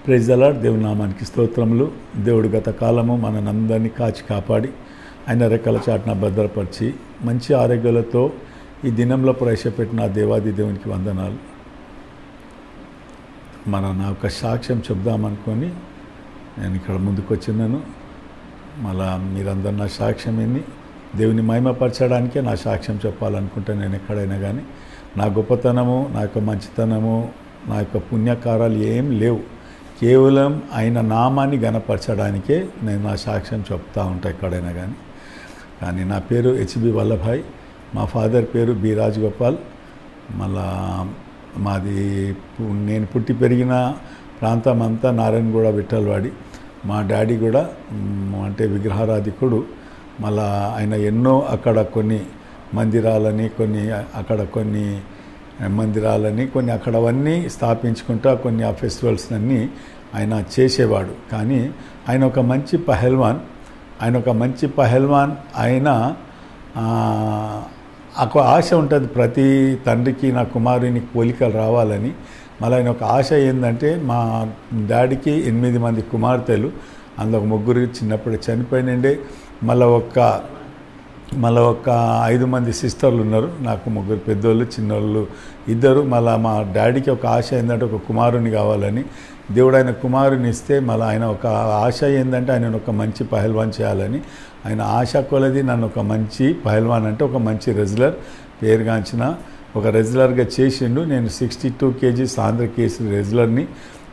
Praise the lord. దేవుని నామానికి స్తోత్రములు. దేవుడు గత కాలము మనందరినీ కాచి కాపాడి ఆయన రెక్కల చాటున భద్రపరిచి మంచి ఆరోగ్యాలతో ఈ దినంలో ప్రవేశపెట్టిన దేవాది దేవునికి వందనాలు. నా ఒక సాక్ష్యం చెప్దామనుకొని నేను ఇక్కడ ముందుకు వచ్చినాను. మళ్ళా మీరందరూ నా సాక్ష్యం విని దేవుని మహిమపరచడానికే నా సాక్ష్యం చెప్పాలనుకుంటే నేను ఎక్కడైనా కానీ నా గొప్పతనము, నా యొక్క మంచితనము, నా యొక్క పుణ్యకారాలు ఏం లేవు. కేవలం ఆయన నామాన్ని గణపరచడానికే నేను నా సాక్ష్యం చెప్తూ ఉంటాను ఎక్కడైనా కానీ నా పేరు హెచ్బి వల్లభాయ్, మా ఫాదర్ పేరు బి రాజగోపాల్. మళ్ళా మాది నేను పుట్టి పెరిగిన ప్రాంతం అంతా నారాయణగూడ విఠలవాడి. మా డాడీ కూడా అంటే విగ్రహారాధికుడు. మళ్ళా ఆయన ఎన్నో అక్కడ కొన్ని మందిరాలని కొన్ని అక్కడవన్నీ స్థాపించుకుంటా కొన్ని ఆ ఫెస్టివల్స్ అన్నీ ఆయన చేసేవాడు. కానీ ఆయన ఒక మంచి పహల్వాన్. ఆయన ఒక ఆశ ఉంటుంది ప్రతి తండ్రికి నా కుమారుని పోలికలు రావాలని. మళ్ళీ ఆయన ఒక ఆశ ఏంటంటే మా డాడీకి 8 మంది కుమార్తెలు, అందులో 3 చిన్నప్పుడు చనిపోయినండే. మళ్ళీ ఒక 5 మంది సిస్టర్లు ఉన్నారు. నాకు 3 పెద్దోళ్ళు, చిన్నోళ్ళు 2. మళ్ళీ మా డాడీకి ఒక ఆశ ఏంటంటే ఒక కుమారుని కావాలని. దేవుడు ఆయన కుమారుని ఇస్తే మళ్ళీ ఆయన ఒక ఆశ ఏంటంటే ఆయన ఒక మంచి పహల్వాన్ చేయాలని. ఆయన ఆశ కొలది నన్ను ఒక మంచి పహల్వాన్ అంటే ఒక మంచి రెజ్లర్, పేరుగాంచిన ఒక రెజ్లర్గా చేసిండు. నేను 62 kgs ఆంధ్ర కేసరి రెజ్లర్ని.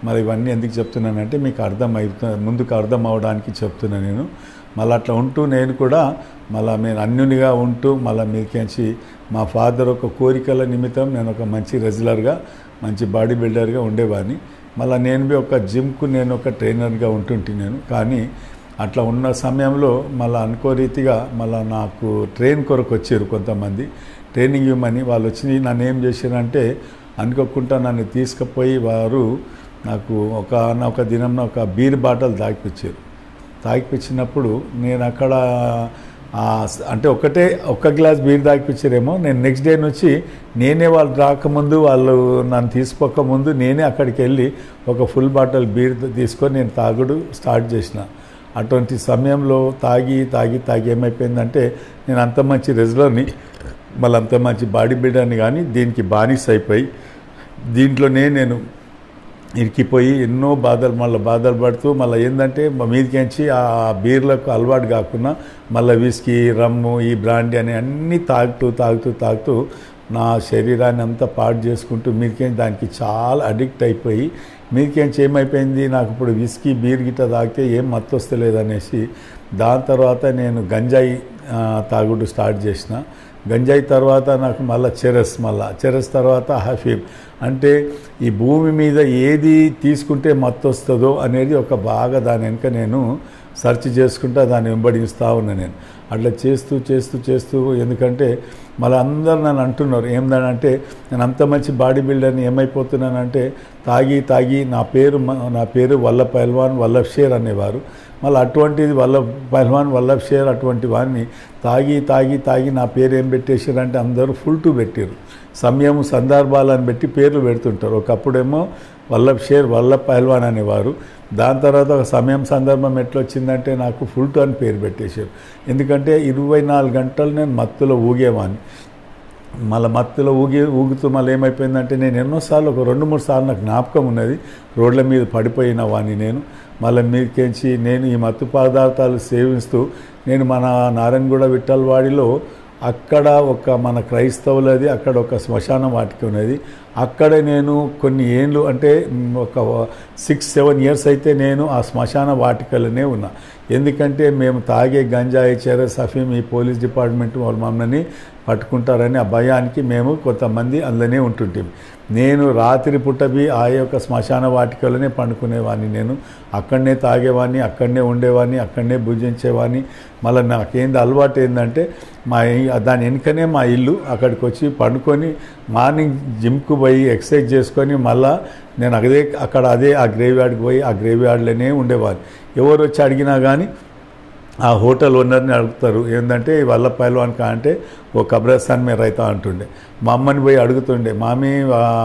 మరి ఇవన్నీ ఎందుకు చెప్తున్నానంటే మీకు ముందుకు అర్థం అవడానికి చెప్తున్నాను నేను. మళ్ళీ అట్లా ఉంటూ నేను కూడా నేను అన్యునిగా ఉంటూ మీకేంచి మా ఫాదర్ ఒక కోరికల నిమిత్తం నేను ఒక మంచి రెజ్లర్గా, మంచి బాడీ బిల్డర్గా ఉండేవాడిని. నేను ఒక జిమ్కు నేను ఒక ట్రైనర్గా ఉంటుంటే నేను. కానీ అట్లా ఉన్న సమయంలో అనుకో రీతిగా నాకు ట్రైన్ కొరకు వచ్చారు కొంతమంది, ట్రైనింగ్ ఇవ్వమని. వాళ్ళు వచ్చి నన్ను ఏం చేశారంటే అనుకోకుండా నన్ను తీసుకుపోయి వారు నాకు ఒక దినం ఒక బీర్ బాటిల్ తాగిపించినప్పుడు నేను అక్కడ అంటే ఒక గ్లాస్ బీర్ తాగిపించారేమో. నేను నెక్స్ట్ డే నుంచి నేనే వాళ్ళు రాకముందు, వాళ్ళు నన్ను తీసుకోకముందు నేనే అక్కడికి వెళ్ళి ఒక ఫుల్ బాటిల్ బీర్ తీసుకొని నేను తాగుడు స్టార్ట్ చేసిన. అటువంటి సమయంలో తాగి ఏమైపోయిందంటే నేను అంత మంచి రెజ్లర్ని, అంత మంచి బాడీ బిల్డర్ని కానీ దీనికి బానిస అయిపోయి దీంట్లోనే నేను ఇరికిపోయి ఎన్నో బాధలు పడుతూ ఏంటంటే మీదికించి ఆ బీర్లకు అలవాటు కాకుండా విస్కీ, రమ్ము, ఈ బ్రాండీ అని అన్నీ తాగుతూ నా శరీరాన్ని అంతా పాడు చేసుకుంటూ మీదికించి దానికి చాలా అడిక్ట్ అయిపోయి మీదికించి ఏమైపోయింది, నాకు ఇప్పుడు విస్కీ, బీర్ గిట్ట తాగితే ఏం మత్తు వస్తలేదనేసి దాని తర్వాత నేను గంజాయి తాగుడు స్టార్ట్ చేసిన. గంజాయి తర్వాత నాకు చెరస్ తర్వాత హఫీమ్. అంటే ఈ భూమి మీద ఏది తీసుకుంటే మత్తు వస్తుందో అనేది ఒక బాగా దాని వెనుక నేను సెర్చ్ చేసుకుంటా దాన్ని వెంబడిస్తూ ఉన్నా నేను. అట్లా చేస్తూ ఎందుకంటే అందరూ నన్ను అంటున్నారు ఏంటంటే నేను అంత మంచి బాడీ బిల్డర్ని ఏమైపోతున్నానంటే తాగి నా పేరు వల్ల పహల్వాన్ వల్లభ్ షేర్ అనేవారు. అటువంటిది పహల్వాన్ వల్లభ్ షేర్ అటువంటి వాడిని తాగి నా పేరు ఏం పెట్టేశారంటే అందరూ ఫుల్ టు పెట్టారు. సందర్భాలను పెట్టి పేర్లు పెడుతుంటారు. ఒకప్పుడేమో వల్లభ్ షేర్ వల్లభ్ పహల్వాన్ అనేవారు. దాని తర్వాత ఒక సందర్భం ఎట్లొచ్చిందంటే నాకు ఫుల్ టు అని పేరు పెట్టేశారు. ఎందుకంటే 24 గంటలు నేను మత్తులో ఊగేవాడిని. మత్తులో ఊగుతూ ఏమైపోయిందంటే నేను ఎన్నోసార్లు ఒక 2-3 సార్లు నాకు జ్ఞాపకం ఉన్నది రోడ్ల మీద పడిపోయిన వాడిని నేను. మీదకించి నేను ఈ మత్తు పదార్థాలు సేవిస్తూ నేను మన నారాయణగూడ విఠలవాడిలో అక్కడ మన క్రైస్తవులది అక్కడ ఒక శ్మశాన వాటిక ఉన్నది. అక్కడే నేను కొన్ని ఏళ్ళు అంటే ఒక 6-7 years అయితే నేను ఆ శ్మశాన వాటికలోనే ఉన్నా. ఎందుకంటే మేము తాగే గంజాయి, చెరస్, అఫీమ్ ఈ పోలీస్ డిపార్ట్మెంట్ వాళ్ళు మమ్మల్ని పట్టుకుంటారని ఆ భయానికి మేము కొంతమంది అందులోనే ఉంటుంటాం. నేను రాత్రి పుట్టబి ఆ యొక్క శ్మశాన వాటికలోనే పండుకునేవాడిని. నేను అక్కడనే తాగేవాడిని, అక్కడనే ఉండేవాడిని, అక్కడనే భుజించేవాడిని. నాకేంది అలవాటు ఏంటంటే దాని వెనుకనే మా ఇల్లు. అక్కడికి వచ్చి పండుకొని మార్నింగ్ జిమ్కు పోయి ఎక్సర్సైజ్ చేసుకొని నేను ఆ గ్రేవ్ యార్డ్కి పోయి ఆ గ్రేవ్ యార్డ్లోనే ఉండేవాడిని. ఎవరు వచ్చి అడిగినా కానీ ఆ హోటల్ ఓనర్ని అడుగుతారు ఏంటంటే వల్ల పహల్వాన్ అంటే ఓ కబ్రస్థాన్ మీద రైతా అంటుండే. మా అమ్మని పోయి అడుగుతుండే, మామీ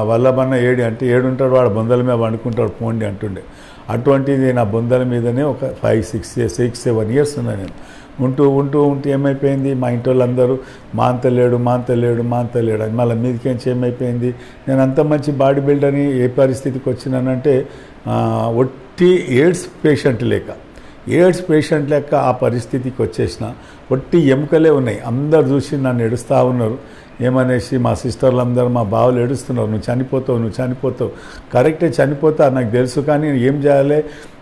వల్లభన్న ఏడి అంటే ఏడుంటాడు, వాడు బొందల మీద వండుకుంటాడు పోండి అంటుండే. అటువంటిది నా బొందల మీదనే ఒక 6-7 ఇయర్స్ ఉన్నాను నేను. ఉంటూ ఏమైపోయింది, మా ఇంటి వాళ్ళందరూ మాంతలేడు అని మళ్ళీ మీదకేంచి ఏమైపోయింది, నేను అంత మంచి బాడీ బిల్డర్ని ఏ పరిస్థితికి వచ్చినానంటే ఒట్టి ఎయిడ్స్ పేషెంట్ లేక ఆ పరిస్థితికి వచ్చేసిన. ఒట్టి ఎముకలే ఉన్నాయి. అందరు చూసి నన్ను ఏడుస్తూ ఉన్నారు. ఏమనేసి మా సిస్టర్లు అందరూ, మా బావలు ఏడుస్తున్నారు, నువ్వు చనిపోతావు. కరెక్టే, చనిపోతా నాకు తెలుసు, కానీ ఏం చేయాలి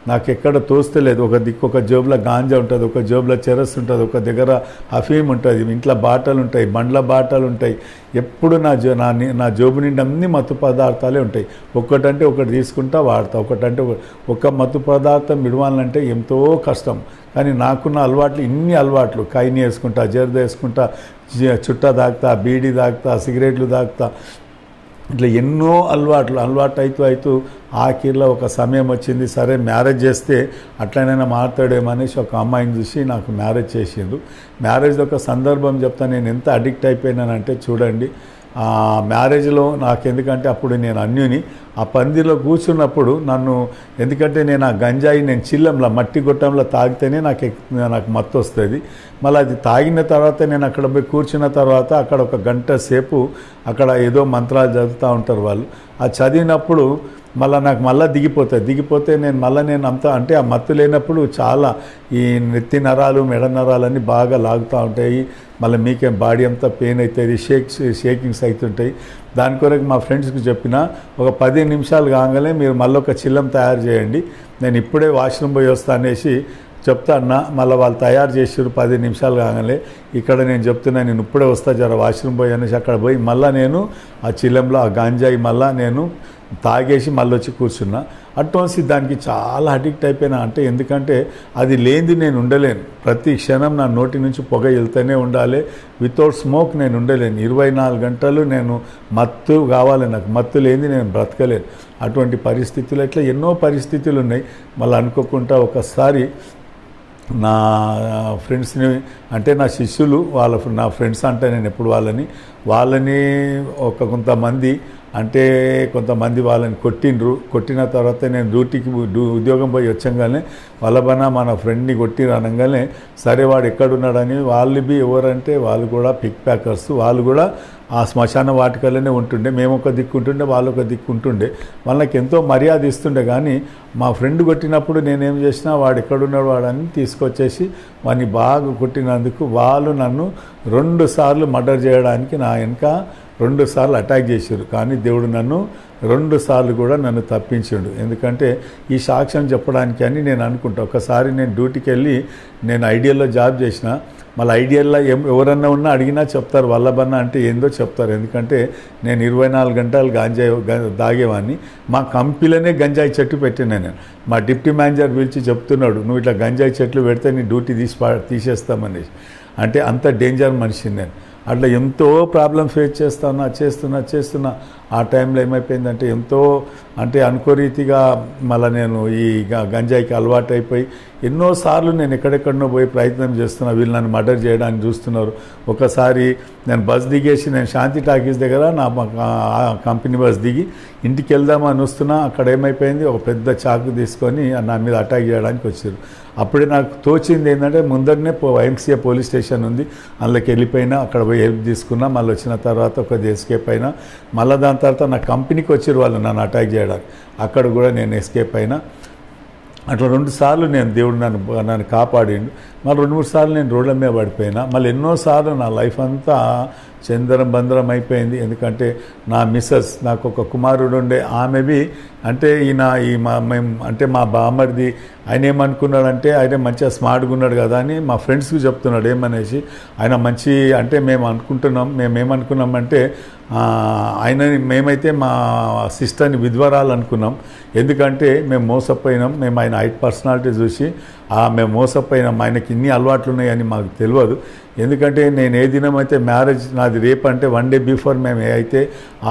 నాకు ఎక్కడ తోస్తలేదు. ఒక దిక్కు ఒక జోబులో గాంజా ఉంటుంది, ఒక జోబులో చెరస్ ఉంటుంది, ఒక దగ్గర అఫీమ్ ఉంటుంది, ఇంట్లో బాటలు ఉంటాయి, బండ్ల బాటలు ఉంటాయి. ఎప్పుడు నా జోబు నిండి అన్ని మత్తు పదార్థాలే ఉంటాయి. ఒకటంటే ఒకటి తీసుకుంటా వాడతా, ఒక మత్తు పదార్థం విడవాలంటే ఎంతో కష్టం. కానీ నాకున్న అలవాట్లు ఇన్ని అలవాట్లు, కైని వేసుకుంటా, జర్ద వేసుకుంటా, చుట్ట తాగుతా, బీడీ తాగుతా, సిగరెట్లు తాగుతా, ఇట్లా ఎన్నో అలవాటు అవుతూ ఆఖరిలో ఒక సమయం వచ్చింది. సరే మ్యారేజ్ చేస్తే అట్లనైనా మాట్లాడేమో అనేసి ఒక అమ్మాయిని చూసి నాకు మ్యారేజ్ చేసిండు. మ్యారేజ్ ఒక సందర్భం చెప్తా, నేను ఎంత అడిక్ట్ అయిపోయినానంటే చూడండి. మ్యారేజ్లో నాకు ఎందుకంటే అప్పుడు నేను అన్యుని ఆ పందిలో కూర్చున్నప్పుడు నన్ను, ఎందుకంటే నేను ఆ గంజాయి నేను చిల్లంలో మట్టి గొట్టంలో తాగితేనే నాకు మత్తు వస్తుంది. మళ్ళీ అది తాగిన తర్వాత నేను అక్కడ పోయి కూర్చున్న తర్వాత అక్కడ ఒక గంట సేపు అక్కడ ఏదో మంత్రాలు చదువుతూ ఉంటారు వాళ్ళు. ఆ చదివినప్పుడు నాకు దిగిపోతే నేను అంతా అంటే ఆ మత్తు లేనప్పుడు చాలా ఈ నెత్తి నరాలు మెడ నరాలన్నీ బాగా లాగుతూ ఉంటాయి. మళ్ళీ మీకేం బాడీ అంతా పెయిన్ అవుతుంది, షేకింగ్స్ అవుతుంటాయి. దాని కొరకు మా ఫ్రెండ్స్కి చెప్పిన, ఒక 10 నిమిషాలు కాగానే మీరు మళ్ళీ ఒక చిల్లం తయారు చేయండి, నేను ఇప్పుడే వాష్రూమ్ పోయి వస్తా అనేసి చెప్తా అన్న. మళ్ళీ వాళ్ళు తయారు చేసారు 10 నిమిషాలు కాగానే. ఇక్కడ నేను చెప్తున్నా, నేను ఇప్పుడే వస్తా జర వాష్రూమ్ పోయి అనేసి అక్కడ పోయి మళ్ళీ నేను ఆ చిల్లంలో ఆ గాంజాయి మళ్ళీ నేను తాగేసి మళ్ళీ వచ్చి కూర్చున్నా. అటువంటి దానికి చాలా అడిక్ట్ అయిపోయినా. అంటే ఎందుకంటే అది లేనిది నేను ఉండలేను. ప్రతి క్షణం నా నోటి నుంచి పొగ వెళ్తూనే ఉండాలి. వితౌట్ స్మోక్ నేను ఉండలేను. 24 గంటలు నేను మత్తు కావాలి, నాకు మత్తు లేనిది నేను బ్రతకలేను. అటువంటి పరిస్థితులు ఇట్లా ఎన్నో పరిస్థితులు ఉన్నాయి. మళ్ళీ అనుకోకుండా ఒకసారి నా ఫ్రెండ్స్ని, అంటే నా శిష్యులు, నా ఫ్రెండ్స్ అంటే నేను ఎప్పుడు వాళ్ళని కొంతమంది వాళ్ళని కొట్టిన తర్వాత నేను డ్యూటీకి ఉద్యోగం పోయి వచ్చంగానే వల్లభన మన ఫ్రెండ్ని కొట్టిరు అనగానే, సరే వాడు ఎక్కడున్నాడని వాళ్ళు ఎవరంటే వాళ్ళు కూడా పిక్ ప్యాకర్స్, వాళ్ళు కూడా ఆ శ్మశాన వాటికలోనే ఉంటుండే. మేము ఒక దిక్కుంటుండే, వాళ్ళు ఒక దిక్కుంటుండే. వాళ్ళకి ఎంతో మర్యాద ఇస్తుండే. కానీ మా ఫ్రెండ్ కొట్టినప్పుడు నేనేం చేసినా వాడు ఎక్కడున్నాడు వాడని తీసుకొచ్చేసి వాడిని బాగా కొట్టినందుకు వాళ్ళు నన్ను 2 సార్లు మర్డర్ చేయడానికి నా వెనక 2 సార్లు అటాక్ చేశారు. కానీ దేవుడు నన్ను 2 సార్లు కూడా నన్ను తప్పించాడు. ఎందుకంటే ఈ సాక్ష్యం చెప్పడానికి అని నేను అనుకుంటా. ఒకసారి నేను డ్యూటీకి వెళ్ళి నేను ఐడియల్లో జాబ్ చేసిన. మళ్ళీ ఐడియల్లో ఎవరన్నా ఉన్నా అడిగినా చెప్తారు, వల్లభన్న అంటే ఏందో చెప్తారు. ఎందుకంటే నేను 24 గంటలు దాగేవాడిని. మా కంపెనీలోనే గంజాయి చెట్టు పెట్టినా నేను. మా డిప్టీ మేనేజర్ పిలిచి చెప్తున్నాడు, నువ్వు ఇట్లా గంజాయి చెట్లు పెడితే నీ డ్యూటీ తీసేస్తామనేసి. అంటే అంత డేంజర్ మనిషిని నేను. అట్లా ఎంతో ప్రాబ్లం ఫేస్ చేస్తున్నా. ఆ టైంలో ఏమైపోయిందంటే ఎంతో అనుకోరీతిగా మళ్ళీ నేను ఈ గంజాయికి అలవాటు అయిపోయి ఎన్నోసార్లు నేను ఎక్కడెక్కడనో పోయి ప్రయత్నం చేస్తున్నా. వీళ్ళు నన్ను మర్డర్ చేయడానికి చూస్తున్నారు. ఒకసారి నేను బస్ దిగేసి నేను శాంతి టాకీస్ దగ్గర నా కంపెనీ బస్ దిగి ఇంటికి వెళ్దామని వస్తున్నా. అక్కడ ఏమైపోయింది, ఒక పెద్ద చాకు తీసుకొని నా మీద అటాక్ చేయడానికి వచ్చారు. అప్పుడే నాకు తోచింది ఏంటంటే ముందరనే YMCA పోలీస్ స్టేషన్ ఉంది, అందులోకి వెళ్ళిపోయినా. అక్కడ పోయి హెల్ప్ తీసుకున్నా. మళ్ళీ వచ్చిన తర్వాత ఒక ఎస్కేప్ అయినా. మళ్ళీ దాని తర్వాత నా కంపెనీకి వచ్చారు వాళ్ళు నన్ను అటాక్ చేయడానికి. అక్కడ కూడా నేను ఎస్కేప్ అయినా. అట్లా 2 సార్లు నేను దేవుడు నన్ను కాపాడిండు. మళ్ళీ 2-3 సార్లు నేను రోడ్ల మీద పడిపోయినా. మళ్ళీ ఎన్నోసార్లు నా లైఫ్ అంతా చందరం బందరం అయిపోయింది. ఎందుకంటే నా మిస్సెస్, నాకు ఒక కుమారుడు ఉండే, ఆమెవి అంటే మా బామ్మడిది ఆయన ఏమనుకున్నాడంటే ఆయన మంచిగా స్మార్ట్గా ఉన్నాడు కదా అని మా ఫ్రెండ్స్కి చెప్తున్నాడు. ఏమనేసి ఆయన మంచి మేమేమనుకున్నామంటే మేమైతే మా సిస్టర్ని విధ్వరాలు అనుకున్నాం. ఎందుకంటే మేము మోసపోయినాం. మేము ఆయన హైట్ పర్సనాలిటీ చూసి మేము మోసపోయినాం. ఆయనకి ఇన్ని అలవాట్లు ఉన్నాయని మాకు తెలియదు. ఎందుకంటే నేను ఏ దినమైతే మ్యారేజ్ నాది రేపు అంటే 1 డే బిఫోర్ మేము అయితే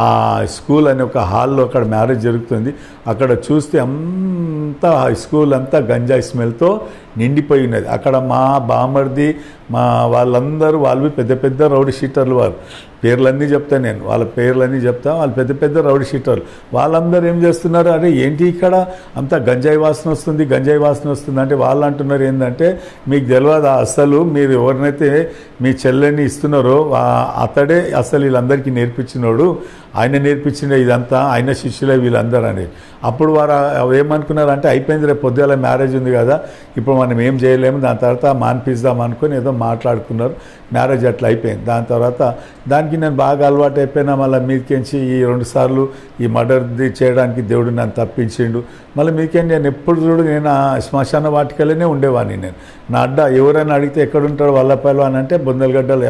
ఆ స్కూల్ అనే ఒక హాల్లో అక్కడ మ్యారేజ్ జరుగుతుంది. అక్కడ చూస్తే అంతా స్కూల్ అంతా గంజాయి స్మెల్తో నిండిపోయి ఉన్నది. అక్కడ మా బామర్ది మా వాళ్ళందరూ వాళ్ళు పెద్ద పెద్ద రౌడీ షీటర్లు, వారు పేర్లన్నీ చెప్తాను నేను, వాళ్ళ పేర్లన్నీ చెప్తా. వాళ్ళు పెద్ద పెద్ద రౌడీ షీటర్లు. వాళ్ళందరూ ఏం చేస్తున్నారు, అరే ఏంటి ఇక్కడ అంతా గంజాయి వాసన వస్తుంది, గంజాయి వాసన వస్తుంది అంటే వాళ్ళు అంటున్నారు ఏంటంటే, మీకు తెలియదు అసలు మీరు ఎవరినైతే మీ చెల్లెని ఇస్తున్నారో అతడే అసలు వీళ్ళందరికీ నేర్పించినోడు, ఆయన నేర్పించిన ఇదంతా, ఆయన శిష్యులే వీళ్ళందరూ అనేది. అప్పుడు వారు ఏమనుకున్నారంటే, అయిపోయింది రేపు పొద్దుగాల మ్యారేజ్ ఉంది కదా, ఇప్పుడు మనం ఏం చేయలేము, దాని తర్వాత మాన్పిద్దాం అనుకుని ఏదో మాట్లాడుకున్నారు. మ్యారేజ్ అట్లా అయిపోయింది. దాని తర్వాత దానికి నేను బాగా అలవాటు అయిపోయినా, మళ్ళీ మీదకించి ఈ 2 సార్లు ఈ మర్డర్ది చేయడానికి దేవుడు నన్ను తప్పించిండు. మళ్ళీ మీకేం నేను ఎప్పుడు చూడు నేను ఆ శ్మశాన వాటికలోనే ఉండేవాడిని. నేను నా అడ్డ ఎవరైనా అడిగితే ఎక్కడుంటాడు వల్లపల్లి అని అంటే బొందలగడ్డలు,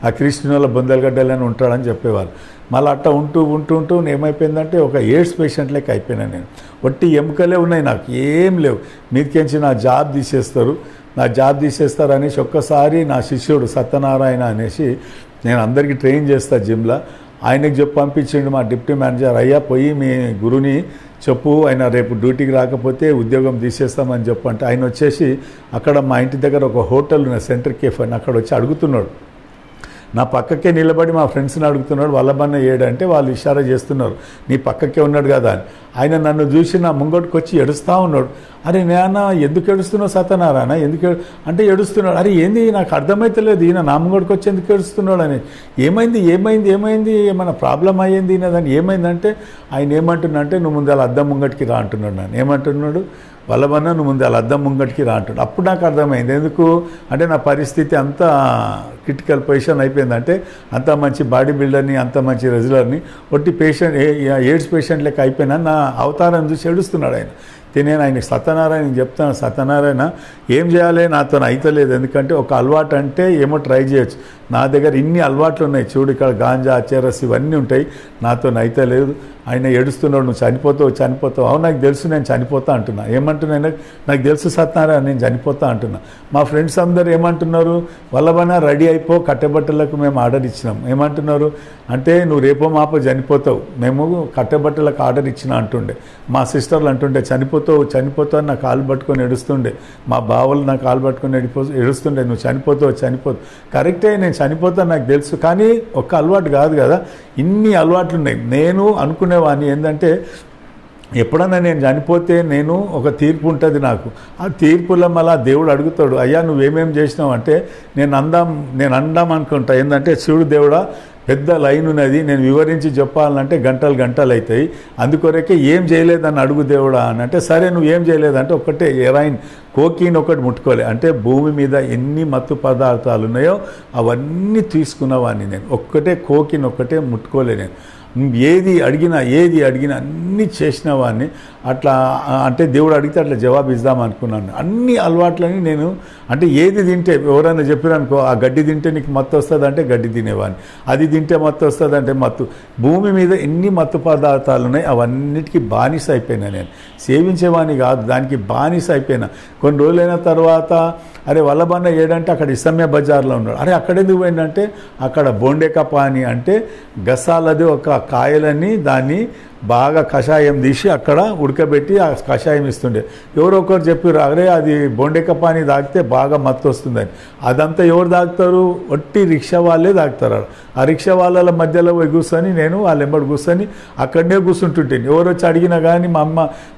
ఆ క్రిస్టియన్ల బొందలగడ్డలని ఉంటాడని చెప్పేవారు. మళ్ళీ అట్లా ఉంటూ ఉంటూ ఉంటూ ఏమైపోయిందంటే ఒక ఎయిడ్స్ పేషెంట్ లెక్క అయిపోయినా నేను. ఒట్టి ఎముకలే ఉన్నాయి, నాకు ఏం లేవు. మీదకించి నా జాబ్ తీసేస్తారు, నా జాబ్ తీసేస్తారు అనేసి ఒక్కసారి నా శిష్యుడు సత్యనారాయణ అనేసి, నేను అందరికీ ట్రైన్ చేస్తా జిమ్లో, ఆయనకి చెప్పి పంపించిండు మా డిప్యూటీ మేనేజర్, అయ్యా పోయి మీ గురుని చెప్పు, ఆయన రేపు డ్యూటీకి రాకపోతే ఉద్యోగం తీసేస్తామని చెప్పు అంటే, ఆయన వచ్చేసి అక్కడ మా ఇంటి దగ్గర ఒక హోటల్ ఉన్న సెంటర్ కేఫ్ అని అక్కడ వచ్చి అడుగుతున్నాడు. నా పక్కకే నిలబడి మా ఫ్రెండ్స్ని అడుగుతున్నాడు, వల్లభన్న ఏడంటే వాళ్ళు ఇషారా చేస్తున్నారు, నీ పక్కకే ఉన్నాడు కదా అని. ఆయన నన్ను చూసి నా ముంగటికి వచ్చి ఏడుస్తూ ఉన్నాడు. అరే నాన్న ఎందుకు ఏడుస్తున్నావు సత్యనారాయణ, ఎందుకు అంటే ఏడుస్తున్నాడు. అరే ఏంది నాకు అర్థమైతలేదు, ఈయన నా ముంగటికి వచ్చి ఎందుకు ఏడుస్తున్నాడు అని. ఏమైంది ఏమైంది ఏమైంది, ఏమైనా ప్రాబ్లం అయ్యింది ఈయనదని. ఏమైందంటే ఆయన ఏమంటున్నాడంటే, నువ్వు ముందు అలా అద్దం ముంగటికి రా అంటున్నాడు. నన్ను ఏమంటున్నాడు, వల్లభన్న నువ్వు ముందు అలా అద్దం ముంగటికి రా అంటున్నాడు. అప్పుడు నాకు అర్థమైంది, ఎందుకు అంటే నా పరిస్థితి అంతా క్రిటికల్ పొజిషన్ అయిపోయిందంటే, అంత మంచి బాడీ బిల్డర్ని, అంత మంచి రెజ్యులర్ని ఒట్టి పేషెంట్ ఎయిడ్స్ పేషెంట్ లెక్క అయిపోయినా నా అవతారం చూసి ఏడుస్తున్నాడు ఆయన. నేను ఆయనకి సత్యనారాయణ చెప్తాను, సత్యనారాయణ ఏం చేయాలి నాతో అయితలేదు, ఎందుకంటే ఒక అలవాటు అంటే ఏమో ట్రై చేయొచ్చు, నా దగ్గర ఇన్ని అలవాట్లు ఉన్నాయి చూడు, ఇక్కడ గాంజా చెరస్ ఇవన్నీ ఉంటాయి, నాతో అయితలేదు. ఆయన ఏడుస్తున్నాడు, నువ్వు చనిపోతావు చనిపోతావు. అవును నాకు తెలుసు నేను చనిపోతా అంటున్నా. ఏమంటున్నా, నాకు తెలుసు సత్యనారాయణ నేను చనిపోతా అంటున్నా. మా ఫ్రెండ్స్ అందరూ ఏమంటున్నారు, వల్లభన రెడీ అయిపో, కట్టెబట్టలకు మేము ఆర్డర్ ఇచ్చినాం. ఏమంటున్నారు అంటే, నువ్వు రేపో మాపో చనిపోతావు, మేము కట్టెబట్టలకు ఆర్డర్ ఇచ్చిన అంటుండే. మా సిస్టర్లు అంటుండే చనిపోతావు చనిపోతావు అని నా కాలు పట్టుకొని ఏడుస్తుండే. మా బావలు నా కాలు పట్టుకొని ఏడుస్తుండే, నువ్వు చనిపోతావు చనిపోతావు. కరెక్టే నేను చనిపోతాను నాకు తెలుసు, కానీ ఒక్క అలవాటు కాదు కదా, ఇన్ని అలవాట్లు ఉన్నాయి. నేను అనుకునేవాడిని ఏంటంటే, ఎప్పుడన్నా నేను చనిపోతే నేను ఒక తీర్పు ఉంటుంది నాకు, ఆ తీర్పులో మళ్ళీ దేవుడు అడుగుతాడు, అయ్యా నువ్వేమేం చేసినావు అంటే, నేను అందాం అనుకుంటా ఏంటంటే, శివుడు దేవుడా పెద్ద లైన్ ఉన్నది, నేను వివరించి చెప్పాలంటే గంటలు గంటలు అవుతాయి, అందుకొరకే ఏం చేయలేదని అడుగు దేవుడా అని అంటే, సరే నువ్వు ఏం చేయలేదంటే ఒకటే ఎరైన్ కోకీన్ ఒకటి ముట్టుకోలే అంటే, భూమి మీద ఎన్ని మత్తు పదార్థాలు ఉన్నాయో అవన్నీ తీసుకున్నవాడిని నేను, ఒక్కటే కోకీన్ ఒక్కటే ముట్టుకోలే నేను. ఏది అడిగినా అన్నీ చేసిన వాడిని. అట్లా అంటే దేవుడు అడిగితే అట్లా జవాబు ఇద్దాం అనుకున్నాను. అన్ని అలవాట్లని నేను అంటే ఏది తింటే ఎవరైనా చెప్పారనుకో, ఆ గడ్డి తింటే నీకు మత్తు వస్తుంది అంటే గడ్డి తినేవాడిని, అది తింటే మత్తు వస్తుంది అంటే మత్తు. భూమి మీద ఎన్ని మత్తు పదార్థాలు ఉన్నాయి అవన్నిటికీ బానిస అయిపోయినా నేను, సేవించేవాడిని కాదు, దానికి బానిస అయిపోయినా. కొన్ని రోజులైన తర్వాత అరే వల్లభన్న ఏడంటే అక్కడ ఇసమ్య బజార్లో ఉన్నాడు. అరే అక్కడెందుకు పోయిందంటే, అక్కడ బొండెకపాని అంటే గసాలది ఒక కాయలని దాన్ని బాగా కషాయం తీసి అక్కడ ఉడకబెట్టి ఆ కషాయం ఇస్తుండే. ఎవరో ఒకరు చెప్పారు, అరే అది బొండెకపాని తాగితే బాగా మత్తు వస్తుందని. అదంతా ఎవరు తాగుతారు, ఒట్టి రిక్షా వాళ్ళే తాగుతారు. ఆ రిక్షా వాళ్ళ మధ్యలో పోయి కూర్చొని నేను వాళ్ళ ఎంబడి కూర్చొని అక్కడనే కూర్చుంటుంటాను. ఎవరు వచ్చి అడిగినా కానీ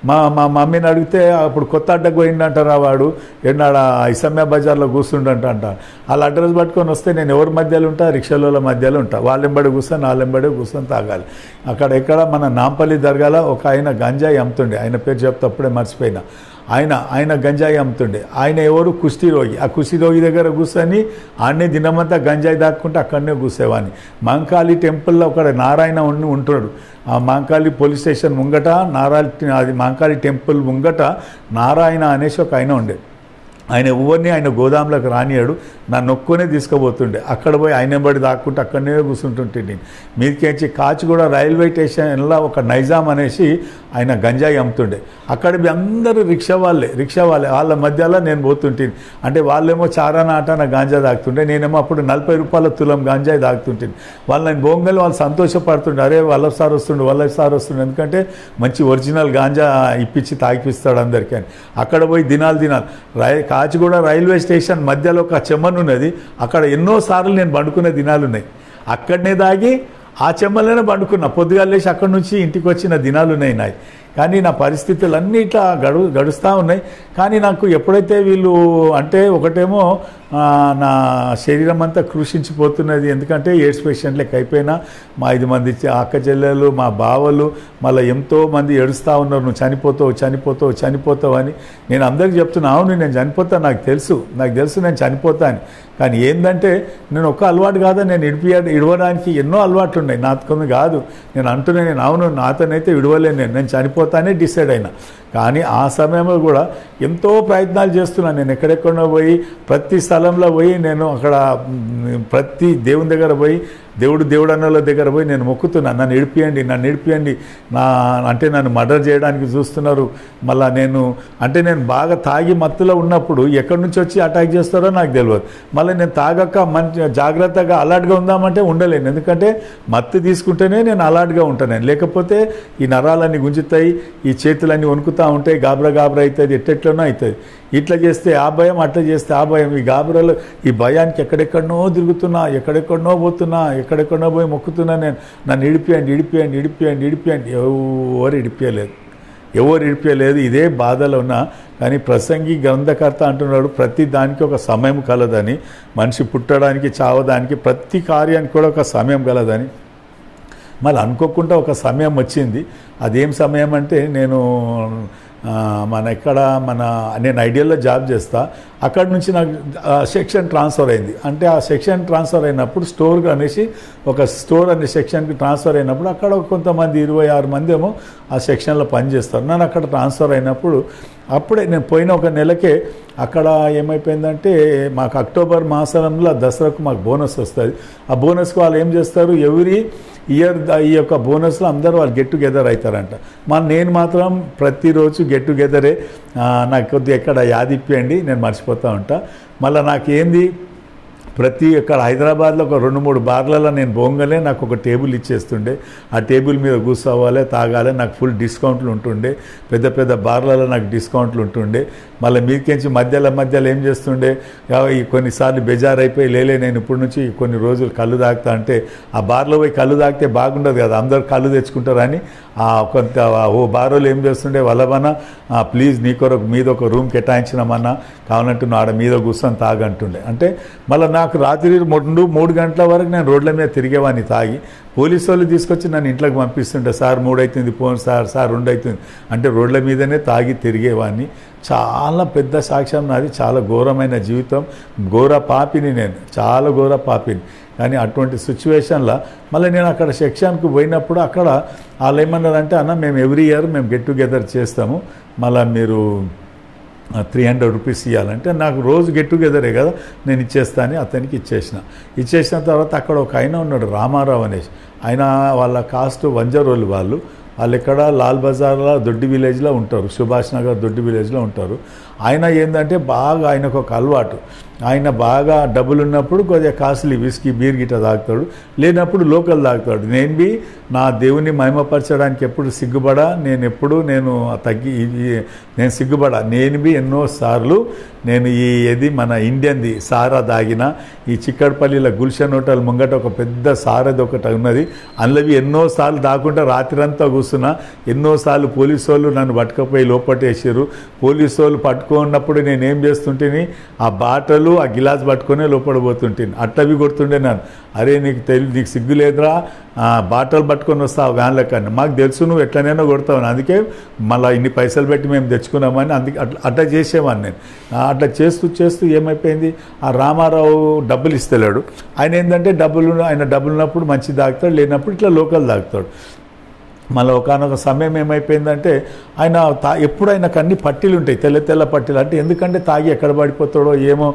మా మమ్మీని అడిగితే అప్పుడు కొత్త అడ్డకు పోయిందంటారా వాడు, ఎన్నాడ ఇసమ్య బజార్లో కూర్చుండంట అంటారు. వాళ్ళ అడ్రస్ పట్టుకొని వస్తే నేను ఎవరి మధ్యలో ఉంటా, రిక్షాల మధ్యలో ఉంటా, వాళ్ళెంబడి కూర్చొని వాళ్ళెంబడే కూర్చొని తాగాలి. అక్కడ ఎక్కడ మన నాంపల్లి దర్గాల ఒక ఆయన గంజాయి అమ్ముతుండే, ఆయన పేరు చెప్తే అప్పుడే మర్చిపోయినా. ఆయన గంజాయి అమ్ముతుండే. ఆయన ఎవరు కుస్తీ రోగి, ఆ కుస్తీ రోగి దగ్గర కూర్చొని ఆడనే దినమంతా గంజాయి దాక్కుంటే అక్కడనే కూర్చేవాడిని. మంకాళి టెంపుల్లో ఒక నారాయణ ఉంటాడు, ఆ మంకాళి పోలీస్ స్టేషన్ ముంగట అది మంకాళి టెంపుల్ ముంగట నారాయణ అనేసి ఒక ఆయన ఉండే. ఆయన ఎవరిని ఆయన గోదాంలోకి రానియాడు, నా నొక్కునే తీసుకుపోతుండే. అక్కడ పోయి ఆయన బడి దాక్కుంటే అక్కడనే కూర్చుంటుంటే నేను. మీదకించి కాచిగూడ రైల్వే స్టేషన్లో ఒక నైజాం అనేసి ఆయన గంజాయి అమ్ముతుండే. అక్కడ అందరూ రిక్షా వాళ్ళే వాళ్ళ మధ్యలో నేను పోతుంటాను. అంటే వాళ్ళేమో చారాన ఆటాన గాంజా తాగుతుండే, నేనేమో అప్పుడు 40 రూపాయల తులం గాంజాయి తాగుతుంటాను. వాళ్ళని బొంగలు వాళ్ళు సంతోషపడుతుండే, అరే వల్లభ్ సార్ వస్తుండే, ఎందుకంటే మంచి ఒరిజినల్ గాంజా ఇప్పించి తాగిపిస్తాడు అందరికీ అని. అక్కడ పోయి దినాలు కాచిగూడ రైల్వే స్టేషన్ మధ్యలో ఒక చెమ్మన్ ఉన్నది, అక్కడ ఎన్నోసార్లు నేను పండుకునే దినాలు ఉన్నాయి. అక్కడనే దాగి ఆ చెమ్మలోనే పండుకున్నా, పొద్దుగా లేచి అక్కడి నుంచి ఇంటికి వచ్చిన దినాలు ఉన్నాయి నాయి. కానీ నా పరిస్థితులన్నీ ఇట్లా గడుస్తూ ఉన్నాయి. కానీ నాకు ఎప్పుడైతే వీళ్ళు అంటే ఒకటేమో నా శరీరం అంతా కృషించిపోతున్నది, ఎందుకంటే ఎయిడ్స్ పేషెంట్లకి అయిపోయినా మా 5 మంది అక్క చెల్లెలు, మా బావలు మళ్ళీ ఎంతోమంది ఏడుస్తూ ఉన్నారు, నువ్వు చనిపోతావు అని. నేను అందరికీ చెప్తున్నా, అవును నేను చనిపోతాను, నాకు తెలుసు నేను చనిపోతాను. కానీ ఏంటంటే నేను ఒక్క అలవాటు కాదా, నేను ఇడవడానికి ఎన్నో అలవాట్లు ఉన్నాయి, నాతో కాదు. నేను అవును నాతోనైతే విడవలేను, నేను చనిపోతానే డిసైడ్ అయినా. కానీ ఆ సమయంలో కూడా ఎంతో ప్రయత్నాలు చేస్తున్నాను. నేను ఎక్కడెక్కడో పోయి ప్రతి స్థలంలో పోయి నేను అక్కడ ప్రతి దేవుని దగ్గర పోయి దేవుడు అన్నల దగ్గర పోయి నేను మొక్కుతున్నాను, నన్ను ఇడిపియండి. అంటే నన్ను మర్డర్ చేయడానికి చూస్తున్నారు. మళ్ళీ నేను బాగా తాగి మత్తులో ఉన్నప్పుడు ఎక్కడి నుంచి వచ్చి అటాక్ చేస్తారో నాకు తెలియదు. మళ్ళీ నేను తాగక మంచి జాగ్రత్తగా అలర్ట్గా ఉందామంటే ఉండలేను, ఎందుకంటే మత్తు తీసుకుంటేనే నేను అలర్ట్గా ఉంటాను. లేకపోతే ఈ నరాలన్నీ గుంజుతాయి, ఈ చేతులన్నీ వణుకుతూ ఉంటాయి, గాబరా అవుతుంది, ఎట్టెట్లనో అవుతుంది. ఇట్లా చేస్తే ఆ భయం, అట్లా చేస్తే ఆ భయం, ఈ గాబరాలు ఈ భయానికి ఎక్కడెక్కడనో తిరుగుతున్నా, ఎక్కడెక్కడనో పోతున్నా, ఎక్కడెక్కడనో పోయి మొక్కుతున్నా. నన్ను ఇడిపియండి. ఎవరు ఇడిపియలేదు. ఇదే బాధలో ఉన్నా. కానీ ప్రసంగి గ్రంథకర్త అంటున్నాడు, ప్రతి దానికి ఒక సమయం కలదని, మనిషి పుట్టడానికి చావడానికి ప్రతి కార్యానికి కూడా ఒక సమయం కలదని. మళ్ళీ అనుకోకుండా ఒక సమయం వచ్చింది. అదేం సమయం అంటే నేను నేను ఐడియల్లో జాబ్ చేస్తా, అక్కడ నుంచి నాకు సెక్షన్ ట్రాన్స్ఫర్ అయింది. అంటే ఆ సెక్షన్ ట్రాన్స్ఫర్ అయినప్పుడు స్టోర్ అనేసి ఒక స్టోర్ అనే సెక్షన్కి ట్రాన్స్ఫర్ అయినప్పుడు అక్కడ కొంతమంది 26 మంది ఏమో ఆ సెక్షన్లో పనిచేస్తారు. నన్ను అక్కడ ట్రాన్స్ఫర్ అయినప్పుడు అప్పుడే నేను పోయిన ఒక నెలకే అక్కడ ఏమైపోయిందంటే మాకు అక్టోబర్ మాసంలో దసరాకు మాకు బోనస్ వస్తుంది. ఆ బోనస్కి వాళ్ళు ఏం చేస్తారు, ఎవ్రీ ఇయర్ ఈ యొక్క బోనస్లో అందరూ వాళ్ళు గెట్ టుగెదర్ అవుతారంట. నేను మాత్రం ప్రతిరోజు గెట్ టుగెదరే. నాకు కొద్దిగా ఎక్కడ యాదిప్పియండి, నేను మర్చిపోతూ ఉంటా. మళ్ళీ నాకేంది ప్రతి ఇక్కడ హైదరాబాద్లో ఒక 2-3 బార్లలో నేను బొంగలే నాకు ఒక టేబుల్ ఇచ్చేస్తుండే. ఆ టేబుల్ మీద కూర్చోవాలి, తాగాలి, నాకు ఫుల్ డిస్కౌంట్లు ఉంటుండే. పెద్ద బార్లలో నాకు డిస్కౌంట్లు ఉంటుండే. మళ్ళీ మీకేంచి మధ్యలో ఏం చేస్తుండే, కొన్నిసార్లు బెజారైపోయి నేను ఇప్పటి నుంచి కొన్ని రోజులు కళ్ళు తాగుతా అంటే ఆ బార్లో పోయి కళ్ళు తాగితే బాగుండదు కదా, అందరు కళ్ళు తెచ్చుకుంటారని కొంత బారోలు ఏం చేస్తుండే, వల్లబన్నా ప్లీజ్ నీ కొరకు మీద ఒక రూమ్ కేటాయించినామన్నా, కావాలంటే నువ్వు ఆడ మీద కూర్చొని తాగంటుండే. అంటే మళ్ళీ నాకు రాత్రి 2-3 గంటల వరకు నేను రోడ్ల మీద తిరిగేవాడిని తాగి. పోలీసు వాళ్ళు తీసుకొచ్చి నన్ను ఇంట్లోకి పంపిస్తుంటే, సార్ 3 అవుతుంది పోను సార్ 2 అవుతుంది అంటే రోడ్ల మీదనే తాగి తిరిగేవాడిని. చాలా పెద్ద సాక్ష్యం నాది, చాలా ఘోరమైన జీవితం, ఘోర పాపిని నేను, చాలా ఘోర పాపిని. కానీ అటువంటి సిచ్యువేషన్లో మళ్ళీ నేను అక్కడ సెక్షన్కి పోయినప్పుడు అక్కడ వాళ్ళు ఏమన్నారంటే, అన్న మేము ఎవ్రీ ఇయర్ మేము గెట్ టుగెదర్ చేస్తాము, మళ్ళీ మీరు 300 రూపీస్ ఇవ్వాలంటే నాకు రోజు గెట్ టుగెదరే కదా, నేను ఇచ్చేస్తాను అతనికి ఇచ్చేసిన తర్వాత అక్కడ ఒక ఆయన ఉన్నాడు రామారావు అనేసి, ఆయన వాళ్ళ కాస్ట్ వంజరోళ్ళు వాళ్ళు ఇక్కడ లాల్ బజార్లో దొడ్డి విలేజ్లో ఉంటారు, సుభాష్ నగర్ దొడ్డి విలేజ్లో ఉంటారు. ఆయన ఏంటంటే బాగా ఆయనకు ఒక అలవాటు, ఆయన బాగా డబ్బులు ఉన్నప్పుడు కొద్దిగా కాస్ట్లీ విస్కీ బీర్ గిట్ట తాగుతాడు, లేనప్పుడు లోకల్ తాగుతాడు. నా దేవుని మహిమపరచడానికి ఎప్పుడు సిగ్గుపడా, నేను సిగ్గుపడా. ఎన్నోసార్లు నేను మన ఇండియన్ది సారా తాగిన, ఈ చిక్కడపల్లిలో గుల్షన్ హోటల్ ముంగట ఒక పెద్ద సారది ఒకటి ఉన్నది, అందులోవి ఎన్నోసార్లు తాకుండా రాత్రంతా కూర్చున్నా. ఎన్నోసార్లు పోలీసు వాళ్ళు నన్ను పట్టుకపోయి లోపట్టేసారు. పోలీసు వాళ్ళు పట్టుకున్నప్పుడు నేనేం చేస్తుంటేని ఆ బాటలు ఆ గిలాస్ పట్టుకొని లోపడిపోతుంటేను, అట్టవి కొడుతుండే నన్ను. అరే నీకు సిగ్గు లేదురా, బాటలు పట్టుకొని వస్తావు వ్యాన్ల కన్నా, మాకు తెలుసు నువ్వు ఎట్లనైనా కొడతావు, అందుకే మళ్ళీ ఇన్ని పైసలు పెట్టి మేము తెచ్చుకున్నామని అందుకే అట్లా చేసేవాడిని నేను. అట్లా చేస్తూ ఏమైపోయింది, ఆ రామారావు డబ్బులు ఇస్తలేడు. ఆయన ఏంటంటే ఆయన డబ్బులు ఉన్నప్పుడు మంచి తాగుతాడు, లేనప్పుడు ఇట్లా లోకల్ తాగుతాడు. మళ్ళీ ఒకనొక సమయం ఏమైపోయిందంటే ఆయన ఎప్పుడు ఆయనకు అన్ని పట్టీలు ఉంటాయి, తెల్ల తెల్ల పట్టీలు. అంటే ఎందుకంటే తాగి ఎక్కడ పడిపోతాడో ఏమో,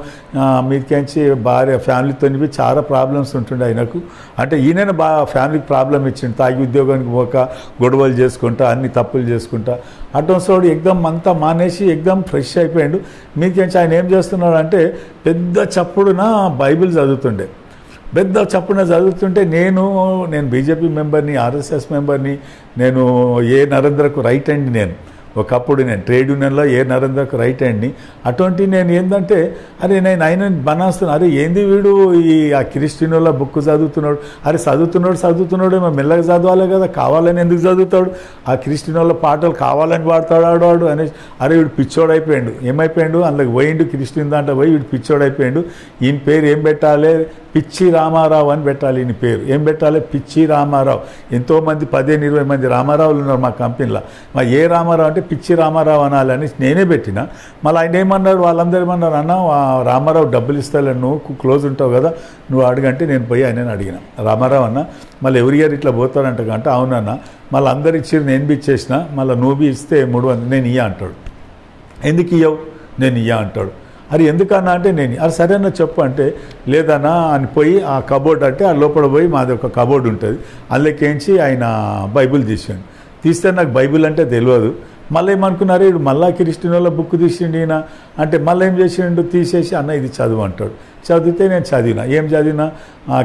మీదికించి భార్య ఫ్యామిలీతో చాలా ప్రాబ్లమ్స్ ఉంటుండే ఆయనకు. అంటే ఈయన బాగా ఫ్యామిలీకి ప్రాబ్లం ఇచ్చిండు, తాగి ఉద్యోగానికి పోక గొడవలు చేసుకుంటా అన్ని తప్పులు చేసుకుంటా. అటోసోడు ఎగ్దమ్ అంతా మానేసి ఎగ్దమ్ ఫ్రెష్ అయిపోయాడు. మీదికించి ఆయన ఏం చేస్తున్నాడు అంటే పెద్ద చప్పుడున బైబిల్ చదువుతుండే. పెద్ద చప్పున చదువుతుంటే నేను బీజేపీ మెంబర్ని, ఆర్ఎస్ఎస్ మెంబర్ని, నేను ఏ నరేంద్రకు రైట్ హ్యాండ్. నేను ఒకప్పుడు నేను ట్రేడ్ యూనియన్లో ఏ నరేంద్రకు రైట్ హ్యాండ్ని. అటువంటి నేను ఏంటంటే అరే నేను ఆయన బనాస్తున్నాను, అరే ఏంది వీడు ఆ క్రిస్టియన్ల బుక్ చదువుతున్నాడు, అరే చదువుతున్నాడు ఏమో మెల్లగా చదవాలి కదా, కావాలని ఎందుకు చదువుతాడు, ఆ క్రిస్టియన్ల పాటలు కావాలని పాడతాడు వాడు అని. అరే వీడు పిచ్చోడైపోయాడు. ఏమైపోయాడు, అందులోకి పోయిండు క్రిస్టియన్ దాంట్లో పోయి వీడు పిచ్చోడైపోయాడు. ఈయన పేరు ఏం పెట్టాలి, పిచ్చి రామారావు అని పెట్టాలి. ఈయన పేరు ఏం పెట్టాలి, పిచ్చి రామారావు. ఎంతోమంది 15-20 మంది రామారావులు ఉన్నారు మా కంపెనీలో. మా ఏ రామారావు అంటే పిచ్చి రామారావు అనాలని నేనే పెట్టిన. మళ్ళీ ఆయన ఏమన్నారు, వాళ్ళందరూ ఏమన్నారు, అన్న రామారావు డబ్బులు ఇస్తాలని నువ్వు క్లోజ్ ఉంటావు కదా, నువ్వు అడిగంటే నేను పోయి ఆయనని అడిగిన. రామారావు అన్న మళ్ళీ ఎవరి ఇయర్ ఇట్లా పోతారంట అంటే అవునన్న. మళ్ళీ అందరు ఇచ్చారు, నేను బి ఇచ్చేసిన. మళ్ళీ నువ్వు బి ఇస్తే 300 నేను ఇయ్య అంటాడు. ఎందుకు ఇయ్యవు, నేను ఇయ్య అంటాడు. అది ఎందుకన్నా అంటే నేను అది సరేనా చెప్పు అంటే లేదన్నా అని పోయి ఆ కబోర్డ్ అంటే ఆ లోపల పోయి మాది ఒక కబోర్డ్ ఉంటుంది, అందులోకేంచి ఆయన బైబిల్ తీసాడు. తీస్తే నాకు బైబిల్ అంటే తెలియదు. మళ్ళీ ఏమనుకున్నారు, వీడు మళ్ళా క్రిస్టియన్ల బుక్ తీసిండు ఈయన అంటే. మళ్ళీ ఏం చేసిండు, తీసేసి అన్న ఇది చదువు అంటాడు. చదివితే నేను చదివినా. ఏం చదివినా,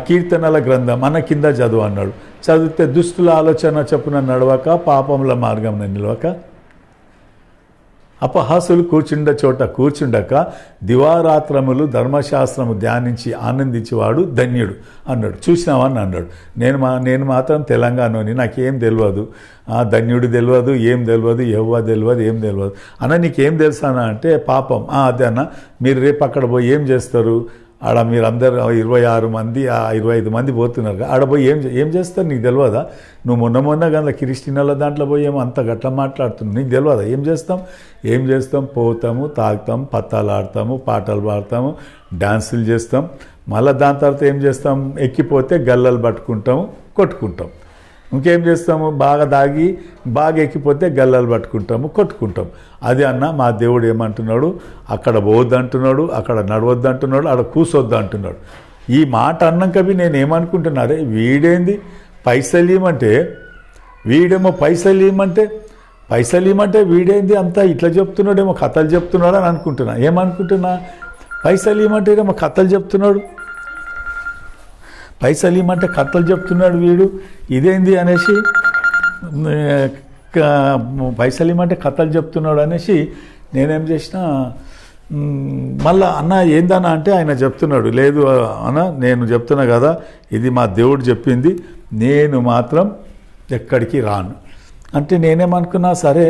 కీర్తనల గ్రంథం అన్న కింద చదువు అన్నాడు. చదివితే దుష్టుల ఆలోచన చొప్పున నడవక, పాపముల మార్గం నిలవక, అపహాసులు కూర్చుండ చోట కూర్చుండక, దివారాత్రములు ధర్మశాస్త్రము ధ్యానించి ఆనందించేవాడు ధన్యుడు అన్నాడు. చూసినావని అన్నాడు. నేను మాత్రం తెలంగాణని, నాకేం తెలియదు, ధన్యుడు తెలియదు, ఏం తెలియదు, యెహోవా తెలియదు, ఏం తెలియదు. అన్న నీకేం తెలుసానా అంటే పాపం. అదే అన్న, మీరు రేపు అక్కడ పోయి ఏం చేస్తారు, ఆడ మీరు అందరు 26 మంది 25 మంది పోతున్నారు, ఆడ పోయి ఏం చేస్తారు నీకు తెలియదా, నువ్వు మొన్న కదా క్రిస్టియన్ల దాంట్లో పోయి ఏమో అంత గట్ల మాట్లాడుతున్నావు, నీకు తెలియదా ఏం చేస్తాం పోతాము, తాగుతాం, పత్తాలు ఆడతాము, పాటలు పాడతాము, డాన్సులు చేస్తాం. మళ్ళీ దాని తర్వాత ఏం చేస్తాం, ఎక్కిపోతే గల్లలు పట్టుకుంటాము, కొట్టుకుంటాం. ఇంకేం చేస్తాము, బాగా దాగి బాగా ఎక్కిపోతే గల్లలు పట్టుకుంటాము, కొట్టుకుంటాం. అది అన్న మా దేవుడు ఏమంటున్నాడు, అక్కడ పోవద్దు అంటున్నాడు, అక్కడ నడవద్దు అంటున్నాడు, అక్కడ కూసొద్దు అంటున్నాడు. ఈ మాట అన్నాకవి నేను ఏమనుకుంటున్నారే, వీడేంది పైసలు ఇవ్వమంటే, వీడేమో పైసలు ఇవ్వమంటే వీడేంది అంతా ఇట్లా చెప్తున్నాడేమో, కథలు చెప్తున్నాడు అని అనుకుంటున్నా. ఏమనుకుంటున్నా, పైసలు ఇవ్వమంటే ఏమో కథలు చెప్తున్నాడు, పైసలు ఇవ్వమంటే కథలు చెప్తున్నాడు వీడు, ఇదేంది అనేసి, పైసలు ఇవ్వమంటే కథలు చెప్తున్నాడు అనేసి నేనేం చేసిన, మళ్ళా అన్న ఏందన్నా అంటే ఆయన చెప్తున్నాడు, లేదు అన్న నేను చెప్తున్నా కదా, ఇది మా దేవుడు చెప్పింది, నేను మాత్రం ఎక్కడికి రాను అంటే. నేనేమనుకున్నా సరే,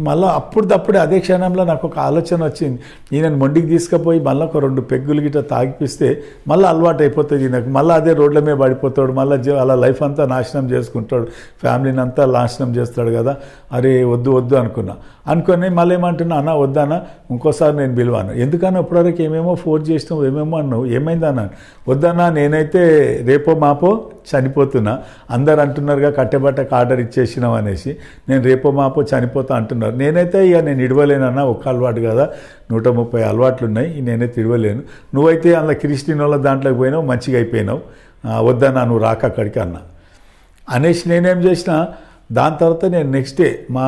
మళ్ళీ అప్పుడప్పుడే అదే క్షణంలో నాకు ఒక ఆలోచన వచ్చింది, ఈయనను మొండికి తీసుకుపోయి మళ్ళీ ఒక 2 పెగ్గులు గిట్ట తాగిపిస్తే మళ్ళీ అలవాటు అయిపోతుంది ఈయనకు, మళ్ళీ అదే రోడ్ల మీద పడిపోతాడు, మళ్ళీ అలా లైఫ్ అంతా నాశనం చేసుకుంటాడు, ఫ్యామిలీని అంతా నాశనం చేస్తాడు కదా. అరే వద్దు అనుకొని మళ్ళీ ఏమంటున్నా, అన్న వద్దన్నా ఇంకోసారి నేను పిలువాను. ఎందుకన్నా ఇప్పటివరకు ఏమేమో ఫోర్స్ చేసినావు, ఏమేమో అన్నావు, ఏమైందన్నా, వద్దన్నా నేనైతే రేపో మాపో చనిపోతున్నా, అందరు అంటున్నారుగా కట్టెబట్టకు ఆర్డర్ ఇచ్చేసినావు అనేసి, నేను రేపో మాపో చనిపోతా అంటున్నారు. నేనైతే ఇక నేను ఇడవలేనన్నా, ఒక్క అలవాటు కదా, 130 అలవాట్లు ఉన్నాయి, నేనైతే ఇడవలేను. నువ్వైతే అందులో క్రిస్టియన్ వాళ్ళ దాంట్లోకి పోయినావు, మంచిగా అయిపోయినావు, వద్దన్నా నువ్వు రాక అక్కడికి అన్నా అనేసి నేనేం చేసిన. దాని తర్వాత నేను నెక్స్ట్ డే మా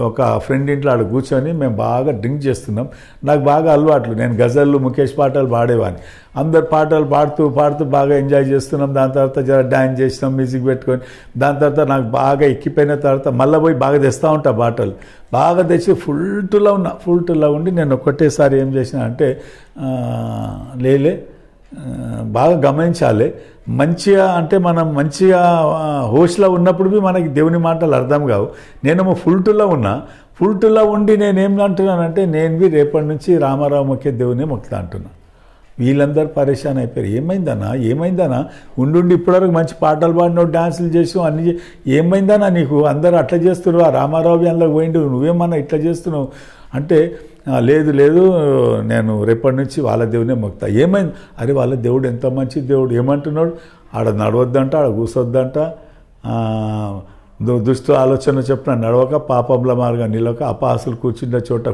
ఒక ఫ్రెండ్ ఇంట్లో ఆడ కూర్చొని మేము బాగా డ్రింక్ చేస్తున్నాం. నాకు బాగా అలవాట్లు, నేను గజళ్ళు ముఖేష్ పాటలు పాడేవాడిని. అందరు పాటలు పాడుతూ బాగా ఎంజాయ్ చేస్తున్నాం. దాని తర్వాత జర డ్యాన్స్ చేసినాం మ్యూజిక్ పెట్టుకొని. దాని తర్వాత నాకు బాగా ఎక్కిపోయిన తర్వాత మళ్ళీ పోయి బాగా తెస్తూ ఉంటా బాటలు, బాగా తెచ్చి ఫుల్ టులో ఉండి నేను ఒక్కటేసారి ఏం చేసిన అంటే, లేలే బాగా గమనించాలి, మంచిగా అంటే మనం మంచిగా హోస్లో ఉన్నప్పుడు మనకి దేవుని మాటలు అర్థం కావు. నేనేమో ఫుల్ టులో ఉండి నేనేం అంటున్నానంటే, నేను రేపటి నుంచి రామారావు మొక్కే దేవుని మొక్కుతా అంటున్నా. వీళ్ళందరూ పరేషాన్ అయిపోయారు. ఏమైందనా ఉండి ఇప్పటివరకు మంచి పాటలు పాడినావు, డ్యాన్సులు చేసావు, అన్ని ఏమైందనా నీకు, అందరూ అట్లా చేస్తున్నావు, ఆ రామారావు అందులోకి పోయిండు, నువ్వేమన్నా ఇట్లా చేస్తున్నావు అంటే, లేదు నేను రేపటి నుంచి వాళ్ళ దేవునే మొక్కుతా. ఏమైంది, అరే వాళ్ళ దేవుడు ఎంత మంచి దేవుడు, ఏమంటున్నాడు, ఆడ నడవద్దంట, ఆడ కూసొద్దంట, దుష్టు ఆలోచన చొప్పున నడవక, పాపంల మార్గం నిలవక, అపహాసులు కూర్చుండే చోట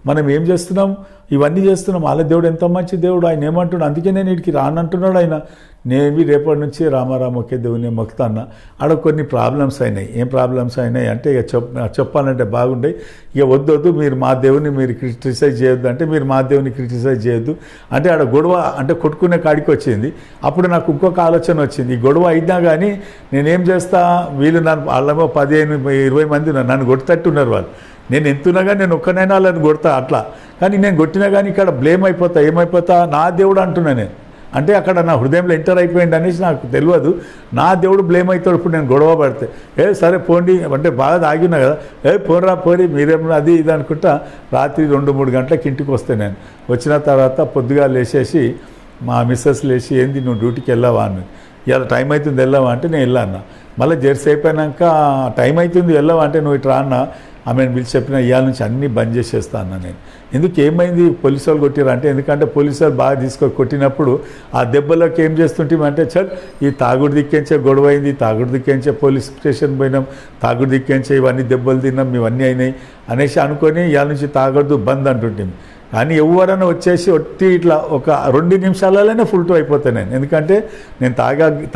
మనం ఏం చేస్తున్నాం? ఇవన్నీ చేస్తున్నాం. వాళ్ళ దేవుడు ఎంత మంచి దేవుడు, ఆయన ఏమంటున్నాడు? అందుకే నేను వీడికి రానంటున్నాడు ఆయన. నేను రేపటి నుంచి రామారామ ఒకే దేవుని మొక్కుతాను. ఆడ కొన్ని ప్రాబ్లమ్స్ అయినాయి. ఏం ప్రాబ్లమ్స్ అయినాయి అంటే ఇక చెప్పాలంటే బాగుండే. ఇక వద్దొద్దు, మీరు మా దేవుని మీరు క్రిటిసైజ్ చేయొద్దు అంటే, మీరు మా దేవుని క్రిటిసైజ్ చేయొద్దు అంటే ఆడ గొడవ అంటే కొట్టుకునే కాడికి వచ్చింది. అప్పుడు నాకు ఇంకొక ఆలోచన వచ్చింది. ఈ గొడవ అయినా కానీ నేనేం చేస్తా, వీళ్ళు నన్ను వాళ్ళేమో 15-20 మంది నన్ను కొట్టుతట్టున్నారు. వాళ్ళు నేను ఎంతున్నా కానీ నేను ఒక్కనైనా వాళ్ళని కొడతా అట్లా. కానీ నేను కొట్టినా కానీ ఇక్కడ బ్లేమ్ అయిపోతా. ఏమైపోతా? నా దేవుడు అంటున్నా నేను. అంటే అక్కడ నా హృదయంలో ఎంటర్ అయిపోయింది అనేసి నాకు తెలియదు. నా దేవుడు బ్లేమ్ అవుతాడు ఇప్పుడు నేను గొడవ పడితే. సరే పోండి అంటే బాగా తాగినా కదా, పోరా పోరి మీరేమో అది ఇది అనుకుంటా రాత్రి 2-3 గంటలకు ఇంటికి వస్తే నేను వచ్చిన తర్వాత పొద్దుగా లేచేసి మా మిస్సెస్ లేచి, ఏంది నువ్వు డ్యూటీకి వెళ్ళావా అని. ఇలా టైం అవుతుంది వెళ్ళావా అంటే నేను వెళ్ళాను. మళ్ళీ జెర్సీ అయిపోయాక టైం అవుతుంది వెళ్ళావా అంటే నువ్వు ఇట్లా అన్న. ఆమెను పిలిచి చెప్పిన ఇవాళ నుంచి అన్నీ బంద్ చేసేస్తా అన్న నేను. ఎందుకు ఏమైంది పోలీసు వాళ్ళు కొట్టారు అంటే, ఎందుకంటే పోలీసు వాళ్ళు బాగా కొట్టినప్పుడు ఆ దెబ్బలోకి ఏం చేస్తుంటామంటే, చల్ ఈ తాగుడు దిక్కించే గొడవ అయింది, తాగుడు దిక్కించే పోలీస్ స్టేషన్ పోయినాం, తాగుడు దిక్కించే ఇవన్నీ దెబ్బలు తిన్నాం, ఇవన్నీ అయినాయి అనేసి అనుకొని ఇవాళ నుంచి తాగొద్దు బంద్ అంటుంటాం. కానీ ఎవరైనా వచ్చేసి ఒట్టి ఇట్లా ఒక 2 నిమిషాలలోనే ఫుల్ టు అయిపోతాను నేను. ఎందుకంటే నేను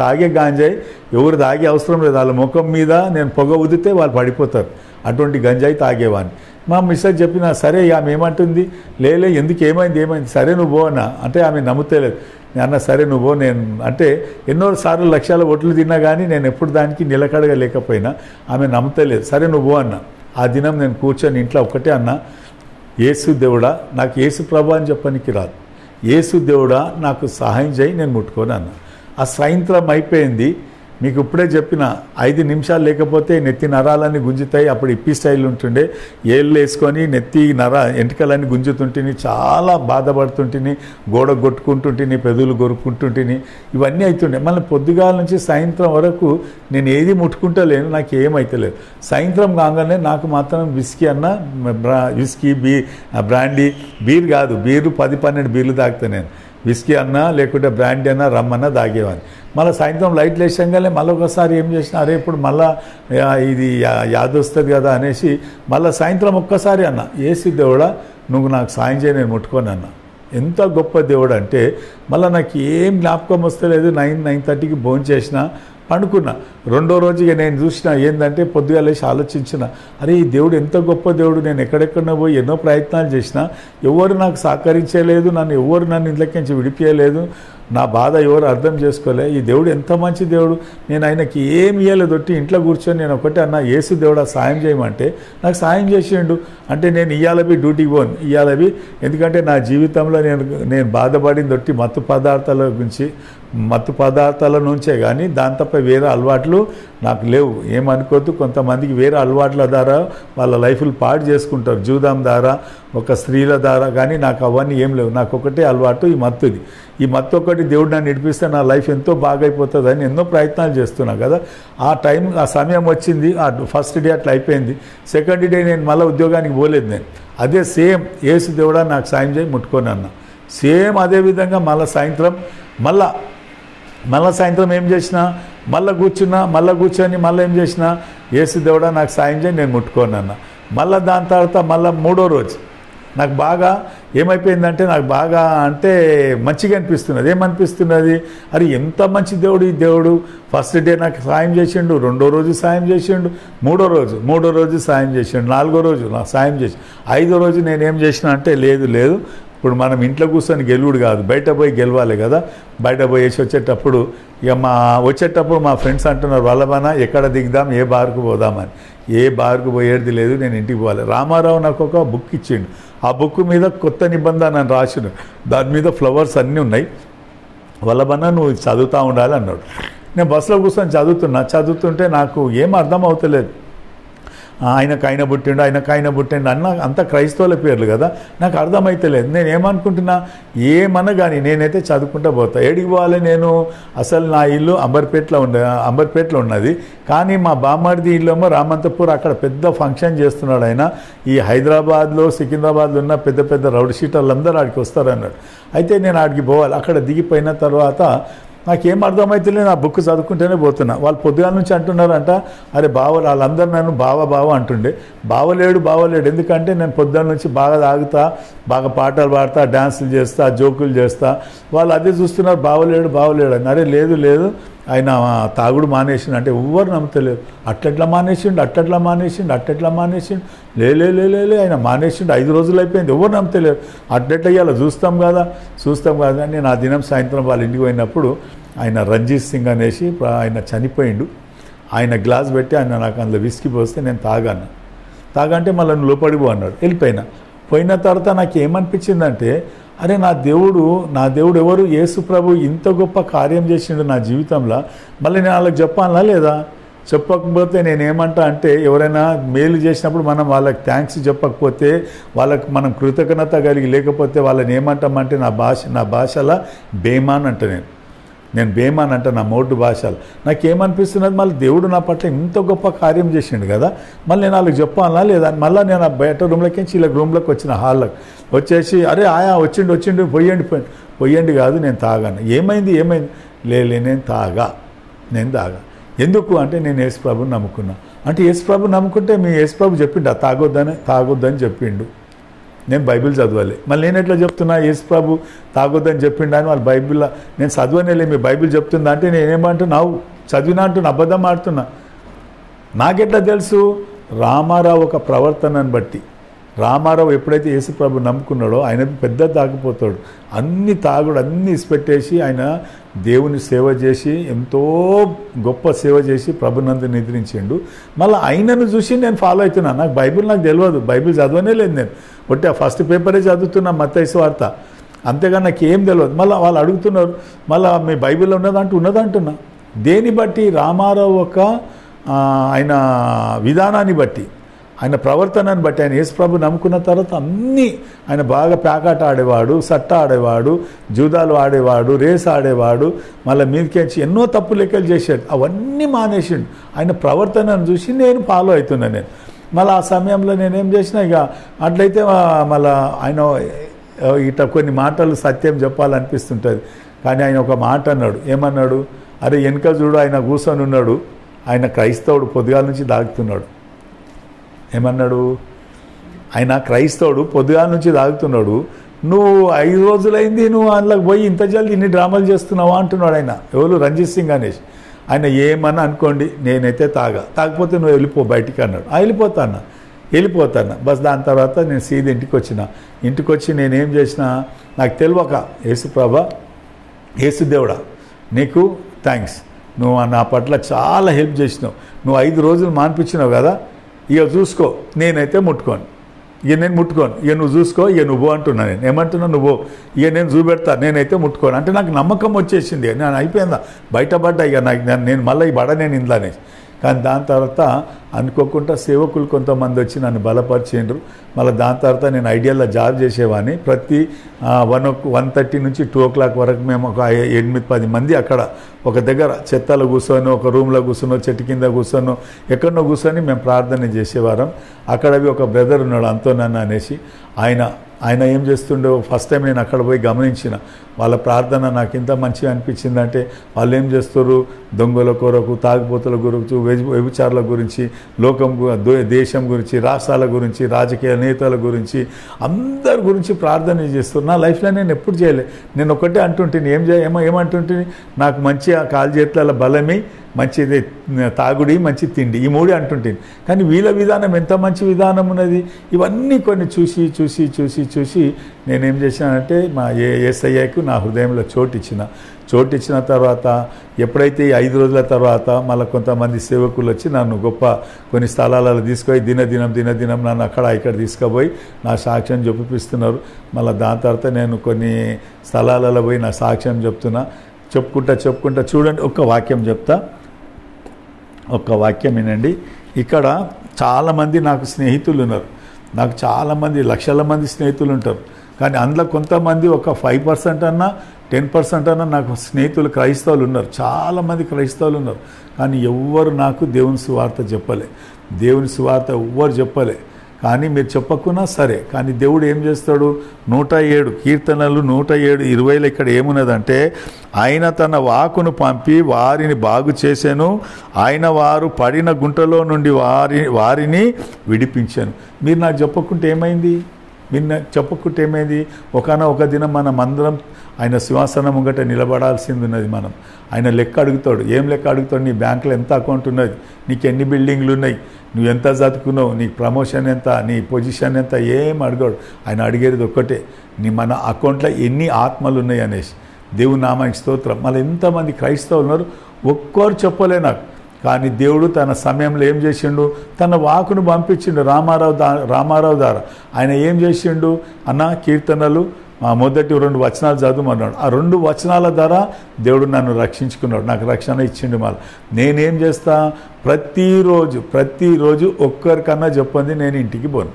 తాగే గాంజాయి ఎవరు తాగే అవసరం లేదు. వాళ్ళ ముఖం మీద నేను పొగ ఊదితే వాళ్ళు పడిపోతారు. అటువంటి గంజాయి తాగేవాడిని. మా మిస్సెస్ చెప్పిన సరే ఆమె ఏమంటుంది, లేలే ఎందుకు ఏమైంది సరే నువ్వు పో అన్న అంటే ఆమె నమ్ముతలేదు. అన్న సరే నువ్వు నేను అంటే ఎన్నోసార్లు లక్షల ఓట్లు తిన్నా కానీ నేను ఎప్పుడు దానికి నిలకడగా లేకపోయినా ఆమె నమ్ముతలేదు. సరే నువ్వు పో అన్న. ఆ దినం నేను కూర్చొని ఇంట్లో ఒక్కటే అన్న, యేసు దేవుడా నాకు యేసు ప్రభు అని చెప్పనికి రాదు, యేసు దేవుడా నాకు సహాయం చేయి నేను ముట్టుకోను అన్న. ఆ సాయంత్రం అయిపోయింది. మీకు ఇప్పుడే చెప్పిన 5 నిమిషాలు లేకపోతే నెత్తి నరాలన్నీ గుంజుతాయి. అప్పుడు ఇప్పి స్టైల్ ఉంటుండే, ఏళ్ళు వేసుకొని నెత్తి ఎంటికలన్నీ గుంజుతుంటిని, చాలా బాధపడుతుంటిని, గోడ కొట్టుకుంటుంటిని, పెదవులు కొరుక్కుంటుంటిని, ఇవన్నీ అవుతుండే. మళ్ళీ పొద్దుగాల నుంచి సాయంత్రం వరకు నేను ఏది ముట్టుకుంటలేను, నాకు ఏమైతలేదు. సాయంత్రం కాగానే నాకు మాత్రం విస్కీ అన్న విస్కీ బ్రాండీ బీర్ కాదు, బీరు 10-12 బీర్లు తాగుతా నేను. విస్కీ అన్నా లేకుంటే బ్రాండీ అన్నా రమ్మన్నా తాగేవాడిని. మళ్ళీ సాయంత్రం లైట్లు వేసంగానే మళ్ళీ ఒకసారి ఏం చేసిన, అరే ఇప్పుడు మళ్ళీ ఇది యాద్ వస్తుంది కదా అనేసి మళ్ళీ సాయంత్రం ఒక్కసారి అన్న, యేసు దేవుడా నువ్వు నాకు సాయం చేయి నేను ముట్టుకొని అన్న. ఎంత గొప్ప దేవుడు అంటే మళ్ళీ నాకు ఏం జ్ఞాపకం వస్తలేదు. 9-9:30కి భోజనం చేసిన, పండుకున్నా. రెండో రోజుగా నేను చూసిన ఏంటంటే పొద్దుగా లేచి ఆలోచించిన, అరే ఈ దేవుడు ఎంత గొప్ప దేవుడు. నేను ఎక్కడెక్కడో పోయి ఎన్నో ప్రయత్నాలు చేసిన, ఎవరు నాకు సహకరించలేదు, ఎవరు నన్ను ఇంట్లోకించి విడిపించలేదు, నా బాధ ఎవరు అర్థం చేసుకోలే. ఈ దేవుడు ఎంత మంచి దేవుడు. నేను ఆయనకి ఏమి ఇవ్వలేదు, ఒట్టి ఇంట్లో కూర్చొని నేను ఒకటే అన్న, యేసు దేవుడా సాయం చేయమంటే నాకు సాయం చేసిండు. అంటే నేను ఇయ్యాలవి డ్యూటీకి పోను, ఇయ్యాలవి ఎందుకంటే నా జీవితంలో నేను బాధపడింది ఒట్టి మత్తు పదార్థాల నుంచే కానీ దాని తప్ప వేరే అలవాట్లు నాకు లేవు. ఏమనుకోవద్దు, కొంతమందికి వేరే అలవాట్ల ద్వారా వాళ్ళ లైఫ్లు పాడు చేసుకుంటారు, జూదాం ద్వారా, ఒక స్త్రీల ద్వారా. కానీ నాకు అవన్నీ ఏం లేవు. నాకు ఒకటే అలవాటు ఈ మత్తుది. ఈ మత్తు ఒకటి దేవుడు నన్ను నడిపిస్తే నా లైఫ్ ఎంతో బాగైపోతుంది అని ఎన్నో ప్రయత్నాలు చేస్తున్నా కదా. ఆ సమయం వచ్చింది. ఆ ఫస్ట్ డే అట్లా అయిపోయింది. సెకండ్ డే నేను మళ్ళీ ఉద్యోగానికి పోలేదు. నేను అదే సేమ్ యేసు దేవుడా నాకు సాయం చేయి ముట్టుకొని అన్న. సేమ్ అదేవిధంగా మళ్ళీ సాయంత్రం ఏం చేసినా మళ్ళీ కూర్చొని మళ్ళీ ఏం చేసినా, యేసు దేవుడా నాకు సాయం చేయి నేను ముట్టుకోను అన్న. మళ్ళీ దాని తర్వాత మళ్ళీ 3వ రోజు నాకు బాగా ఏమైపోయిందంటే, నాకు బాగా అంటే మంచిగా అనిపిస్తున్నది. ఏమనిపిస్తున్నది, అరే ఎంత మంచి దేవుడు ఈ దేవుడు. ఫస్ట్ డే నాకు సాయం చేసిండు, 2వ రోజు సాయం చేసిండు, 3వ రోజు సాయం చేసిండు, 4వ రోజు నాకు సాయం చేసి, 5వ రోజు నేనేం చేసిన అంటే, లేదు ఇప్పుడు మనం ఇంట్లో కూర్చొని గెలువుడు కాదు, బయట పోయి గెలవాలి కదా. బయట పోయేసి వచ్చేటప్పుడు మా ఫ్రెండ్స్ అంటున్నారు, వల్లభన ఎక్కడ దిగుదాం, ఏ బార్కు పోదామని. ఏ బార్కు పోయేది లేదు, నేను ఇంటికి పోవాలి. రామారావు నాకు ఒక బుక్ ఇచ్చిండు. ఆ బుక్ మీద కొత్త నిబంధన అని రాసిన, దాని మీద ఫ్లవర్స్ అన్నీ ఉన్నాయి. వల్లభన నువ్వు చదువుతూ ఉండాలి అన్నాడు. నేను బస్సులో కూర్చొని చదువుతుంటే నాకు ఏం అర్థం అవుతలేదు. ఆయనకైనా పుట్టిండు అన్న అంత క్రైస్తవుల పేర్లు కదా, నాకు అర్థమైతలేదు. నేను ఏమనుకుంటున్నా, ఏమన్నా కానీ నేనైతే చదువుకుంటూ పోతా. ఏడికి పోవాలి నేను, అసలు నా ఇల్లు అంబర్పేటలో ఉన్నది. కానీ మా బామ్మడిది ఇల్లేమో రామంతపూర్, అక్కడ పెద్ద ఫంక్షన్ చేస్తున్నాడు ఆయన. ఈ హైదరాబాద్లో సికింద్రాబాద్లో ఉన్న పెద్ద రౌడ్ షీటర్లు అందరూ ఆడికి వస్తారన్నాడు. అయితే నేను ఆడికి పోవాలి. అక్కడ దిగిపోయిన తర్వాత నాకేం అర్థమవుతలేదు, నా బుక్ చదువుకుంటేనే పోతున్నా. వాళ్ళు పొద్దుగాల నుంచి అంటున్నారంట, అరే వాళ్ళందరూ నన్ను బావ అంటుండే. బావలేడు ఎందుకంటే నేను పొద్దున్న నుంచి బాగా తాగుతా, బాగా పాటలు పాడతా, డ్యాన్సులు చేస్తా, జోకులు చేస్తా. వాళ్ళు అదే చూస్తున్నారు, బావలేడు అని. అరే లేదు ఆయన తాగుడు మానేసిండు అంటే ఎవ్వరు నమ్మతలేరు. అట్లెట్లా మానేసిండు లే ఆయన మానేసిండు 5 రోజులు అయిపోయింది, ఎవరు నమ్మతలేరు. అట్లెట్లా ఇవ్వాలి చూస్తాం కదా అని నేను ఆ దినం సాయంత్రం వాళ్ళ ఇంటికి పోయినప్పుడు ఆయన రంజిత్ సింగ్ అనేసి ఆయన చనిపోయిండు. ఆయన గ్లాస్ పెట్టి ఆయన నాకు అందులో విస్కీ పోస్తే నేను తాగంటే మళ్ళీ నువ్వు లోపడిపో అన్నాడు. పోయిన తర్వాత నాకు ఏమనిపించిందంటే, అరే నా దేవుడు ఎవరు? యేసు ప్రభు ఇంత గొప్ప కార్యం చేసిండు నా జీవితంలో, మళ్ళీ నేను వాళ్ళకి చెప్పాలా లేదా? చెప్పకపోతే నేనేమంటా అంటే, ఎవరైనా మేలు చేసినప్పుడు మనం వాళ్ళకి థ్యాంక్స్ చెప్పకపోతే, వాళ్ళకి మనం కృతజ్ఞత కలిగి లేకపోతే వాళ్ళని ఏమంటామంటే నా భాషలో బేమాన్ అంట. నేను బేమాన్ అంట నా మోటు భాషలు. నాకేమనిపిస్తున్నది, మళ్ళీ దేవుడు నా పట్ల ఇంత గొప్ప కార్యం చేసిండు కదా, మళ్ళీ నేను వాళ్ళకి చెప్పాలా లేదా? మళ్ళీ నేను ఆ బయట రూమ్లోకి ఇలా రూమ్లోకి వచ్చిన హాల్లోకి వచ్చేసి, అరే ఆయా వచ్చిండు పోయండి కాదు నేను తాగాను. ఏమైంది నేను తాగా. ఎందుకు అంటే నేను యేసుప్రభుని నమ్ముకున్నా. అంటే యేసుప్రభు నమ్ముకుంటే మీ యేసుప్రభు చెప్పిండు తాగొద్దని చెప్పిండు. నేను బైబిల్ చదవాలి, మళ్ళీ నేను ఎట్లా చెప్తున్నా యేసుప్రభు తాగొద్దని చెప్పిండు అని? వాళ్ళ బైబిల్లో నేను చదవనేలే, మీ బైబిల్ చెప్తుందా అంటే నేనేమంటున్నావు చదివినా అంటున్నా, అబద్ధం ఆడుతున్నా. నాకెట్లా తెలుసు? రామారావు ఒక ప్రవర్తనను బట్టి. రామారావు ఎప్పుడైతే యేసుప్రభు నమ్ముకున్నాడో ఆయన పెద్ద తాగిపోతాడు. అన్నీ ఇసిపెట్టేసి ఆయన దేవుని సేవ చేసి ఎంతో గొప్ప సేవ చేసి ప్రభునందు నిద్రించిండు. మళ్ళీ ఆయనను చూసి నేను ఫాలో అవుతున్నాను. నాకు తెలియదు, బైబిల్ చదవనే లేదు. నేను ఒట్టి ఆ ఫస్ట్ పేపరే చదువుతున్నా, మత్తయి సువార్త, అంతేగాని నాకు ఏం తెలియదు. మళ్ళీ వాళ్ళు అడుగుతున్నారు, మళ్ళీ మీ బైబిల్లో ఉన్నదంటున్నా. దేని బట్టి? రామారావు ఒక ఆయన విధానాన్ని బట్టి, ఆయన ప్రవర్తనని బట్టి. ఆయన యేసుప్రభు నమ్ముకున్న తర్వాత అన్నీ ఆయన బాగా ప్యాకాట ఆడేవాడు, సట్ట ఆడేవాడు, జూదాలు ఆడేవాడు, రేస్ ఆడేవాడు, మళ్ళీ మీదకేసి ఎన్నో తప్పు లెక్కలు చేశాడు. అవన్నీ మానేసిండు. ఆయన ప్రవర్తనను చూసి నేను ఫాలో అవుతున్నా. నేను మళ్ళీ ఆ సమయంలో నేనేం చేసినా, ఇక అట్లయితే మళ్ళీ ఆయన కొన్ని మాటలు సత్యం చెప్పాలనిపిస్తుంటుంది. కానీ ఆయన ఒక మాట అన్నాడు. ఏమన్నాడు? అరే వెనక చూడు, ఆయన కూర్చొని ఉన్నాడు, ఆయన క్రైస్తవుడు, పొద్దుగాల నుంచి తాగుతున్నాడు. ఏమన్నాడు? ఆయన క్రైస్తవుడు, పొద్దుగాల నుంచి తాగుతున్నాడు. నువ్వు 5 రోజులైంది నువ్వు అందులోకి పోయి ఇంత జల్దీ ఇన్ని డ్రామాలు చేస్తున్నావా అంటున్నాడు ఆయన. ఎవరు? రంజిత్ సింగ్ అనేసి. ఆయన ఏమన్నా అనుకోండి, నేనైతే తాగకపోతే నువ్వు వెళ్ళిపో బయటికి అన్నాడు. వెళ్ళిపోతాను బస్. దాని తర్వాత నేను సీదా ఇంటికి వచ్చి నేనేం చేసినా, నాకు తెలియక, యేసుదేవుడా నీకు థ్యాంక్స్, నువ్వు నా పట్ల చాలా హెల్ప్ చేసినావు. నువ్వు 5 రోజులు మాన్పించినావు కదా, ఇక చూసుకో, నేనైతే ముట్టుకోను. ఇక నువ్వు చూసుకో, ఇక నువ్వు అంటున్నా. నేను ఏమంటున్నా? నువ్వు ఇక నేను చూపెడతా, నేనైతే ముట్టుకోను అంటే నాకు నమ్మకం వచ్చేసింది. నేను అయిపోయిందా, బయటపడ్డా. ఇక నేను మళ్ళీ ఈ నేను ఇంట్లోనే. కానీ దాని తర్వాత అనుకోకుండా సేవకులు కొంతమంది వచ్చి నన్ను బలపరిచిండ్రు. మళ్ళీ దాని తర్వాత నేను ఐడియాలో జాబ్ చేసేవాడిని. ప్రతి 1:30 నుంచి 2 o'clock వరకు మేము ఒక 8-10 మంది అక్కడ ఒక దగ్గర చెత్తలో కూర్చొని, ఒక రూమ్లో కూర్చొనో, చెట్టు కింద కూర్చొనో, ఎక్కడనో కూర్చొని మేము ప్రార్థన చేసేవారం. అక్కడవి ఒక బ్రదర్ ఉన్నాడు, అంతోనన్న అనేసి. ఆయన ఏం చేస్తుండో ఫస్ట్ టైం నేను అక్కడ పోయి గమనించిన. వాళ్ళ ప్రార్థన నాకు ఎంత మంచిగా అనిపించిందంటే, వాళ్ళు ఏం చేస్తారు? దొంగల కొరకు, తాగుబోతుల గురించి, వ్యభిచారుల గురించి, దేశం గురించి, రాష్ట్రాల గురించి, రాజకీయ నేతల గురించి, అందరి గురించి ప్రార్థన చేస్తారు. నా లైఫ్లో నేను ఎప్పుడు చేయలే. నేను ఒకటే అంటుంటాను, ఏమంటుంటుంది? నాకు మంచిగా కాలు చేతుల బలమే, మంచిది తాగుడి, మంచి తిండి, ఈ 3 అంటుంటుంది. కానీ వీళ్ళ విధానం ఎంత మంచి విధానం ఉన్నది. ఇవన్నీ కొన్ని చూసి నేనేం చేశానంటే, మా యేసయ్యకు నా హృదయంలో చోటిచ్చిన తర్వాత, ఎప్పుడైతే ఈ 5 రోజుల తర్వాత మళ్ళీ కొంతమంది సేవకులు వచ్చి నన్ను కొన్ని స్థలాలలో తీసుకొని దినదినం నన్ను అక్కడ ఇక్కడ తీసుకుపోయి నా సాక్ష్యం చూపిస్తున్నారు. మళ్ళీ దాని తర్వాత నేను కొన్ని స్థలాలలో పోయి నా సాక్ష్యం చెప్పుకుంటా చూడండి. ఒక్క వాక్యం వినండి. ఇక్కడ చాలామంది నాకు స్నేహితులు ఉన్నారు. నాకు చాలామంది, లక్షల మంది స్నేహితులు ఉంటారు. కానీ అందులో కొంతమంది ఒక 5% అన్నా 10% అన్నా నాకు స్నేహితులు క్రైస్తవులు ఉన్నారు. చాలామంది క్రైస్తవులు ఉన్నారు. కానీ ఎవ్వరు నాకు దేవుని సువార్త చెప్పలే. ఎవ్వరు చెప్పలే. కానీ మీరు చెప్పకున్నా సరే. కానీ దేవుడు ఏం చేస్తాడు? 107 కీర్తనలు 107:20 ఇక్కడ ఏమున్నదంటే, ఆయన తన వాక్కును పంపి వారిని బాగు చేశాను, ఆయన వారు పడిన గుంటలో నుండి వారిని విడిపించాను. మీరు నాకు చెప్పకుంటే ఏమైంది? ఒక దినం మనం అందరం ఆయన సింహాసనం ముంగట నిలబడాల్సింది ఉన్నది. మనం ఆయన లెక్క అడుగుతాడు. ఏం లెక్క అడుగుతాడు? నీ బ్యాంకులో ఎంత అకౌంట్ ఉన్నది, నీకు ఎన్ని బిల్డింగ్లు ఉన్నాయి, నువ్వు ఎంత చదువుకున్నావు, నీ ప్రమోషన్ ఎంత, నీ పొజిషన్ ఎంత, ఏం అడగాడు. ఆయన అడిగేది ఒక్కటే, మన అకౌంట్లో ఎన్ని ఆత్మలు ఉన్నాయి అనేసి. దేవుని నామానికి స్తోత్రం. మళ్ళీ ఎంతమంది క్రైస్తవులు ఉన్నారు, ఒక్కరు చెప్పలే నాకు. కానీ దేవుడు తన సమయంలో ఏం చేసిండు? తన వాకును పంపించిండు రామారావు ద్వారా. ఆయన ఏం చేసిండు అన్న? కీర్తనలు మొదటి 2 వచనాలు చదువుమన్నాడు. ఆ 2 వచనాల ద్వారా దేవుడు నన్ను రక్షించుకున్నాడు, నాకు రక్షణ ఇచ్చిండు. మళ్ళీ నేనేం చేస్తా? ప్రతిరోజు ఒక్కరికన్నా చెప్పండి, నేను ఇంటికి పోను.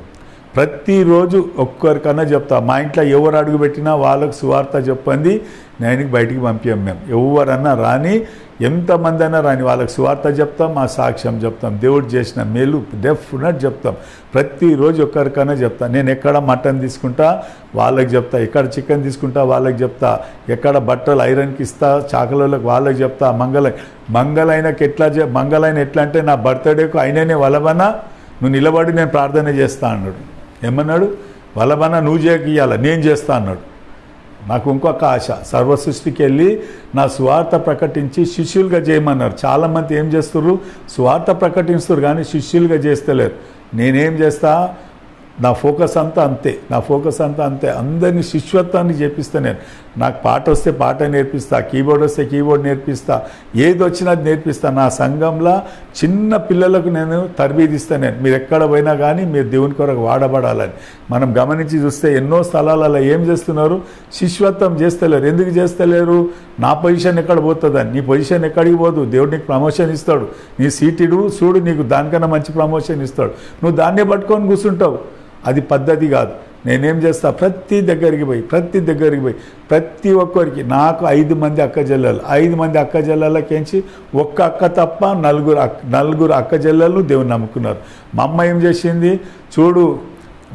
ప్రతిరోజు ఒక్కరికన్నా చెప్తా. మా ఇంట్లో ఎవరు అడుగు పెట్టినా వాళ్ళకు సువార్త చెప్పండి, నేను బయటికి పంపాం. మేము ఎవరన్నా రాని, ఎంతమంది అయినా రాని, వాళ్ళకి సువార్త చెప్తాం, మా సాక్ష్యం చెప్తాం, దేవుడు చేసిన మేలు డెఫినెట్ చెప్తాం. ప్రతిరోజు ఒక్కరికన్నా చెప్తా. నేను ఎక్కడ మటన్ తీసుకుంటా వాళ్ళకి చెప్తా, ఎక్కడ చికెన్ తీసుకుంటా వాళ్ళకి చెప్తా, ఎక్కడ బట్టలు ఐరన్కి ఇస్తా చాకలోళ్ళకి వాళ్ళకి చెప్తా. మంగళైన ఎట్లా అంటే, నా బర్త్డేకు అయిననే వలవన నువ్వు నిలబడి నేను ప్రార్థన చేస్తా అన్నాడు. ఏమన్నాడు? వలవన నువ్వు చేయకియాల, నేను చేస్తా అన్నాడు. నాకు ఇంకొక ఆశ, సర్వసృష్టికి వెళ్ళి నా సువార్త ప్రకటించి శిష్యులుగా చేయమన్నారు. చాలామంది ఏం చేస్తున్నారు? సువార్త ప్రకటిస్తారు కానీ శిష్యులుగా చేస్తలేరు. నేనేం చేస్తా? నా ఫోకస్ అంతా అంతే. అందరినీ శిష్యత్వాన్ని చేపిస్తా. నాకు పాట వస్తే పాట నేర్పిస్తా, కీబోర్డ్ వస్తే కీబోర్డ్ నేర్పిస్తా, ఏది వచ్చినా అది నేర్పిస్తా. నా సంఘంలో చిన్న పిల్లలకు నేను తర్బీదిస్తాను. మీరు ఎక్కడ పోయినా కానీ మీరు దేవుని కొరకు వాడబడాలని. మనం గమనించి చూస్తే ఎన్నో స్థలాలలో ఏం చేస్తున్నారు? శిష్యత్వం చేస్తలేరు. ఎందుకు చేస్తలేరు? నా పొజిషన్ ఎక్కడ పోతుందని. నీ పొజిషన్ ఎక్కడికి పోదు, దేవుడు నీకు ప్రమోషన్ ఇస్తాడు. నీ సీటుడు చూడు, నీకు దానికన్నా మంచి ప్రమోషన్ ఇస్తాడు. నువ్వు దాన్నే పట్టుకొని కూర్చుంటావు. అది పద్ధతి కాదు. నేనేం చేస్తా? ప్రతి దగ్గరికి పోయి ప్రతి ఒక్కరికి, నాకు 5 మంది అక్క చెల్లెలు, 5 మంది అక్క చెల్లెలకేంచి ఒక్క అక్క తప్ప 4 అక్క చెల్లెలు దేవుని నమ్ముకున్నారు. మా అమ్మ ఏం చేసింది? చూడు,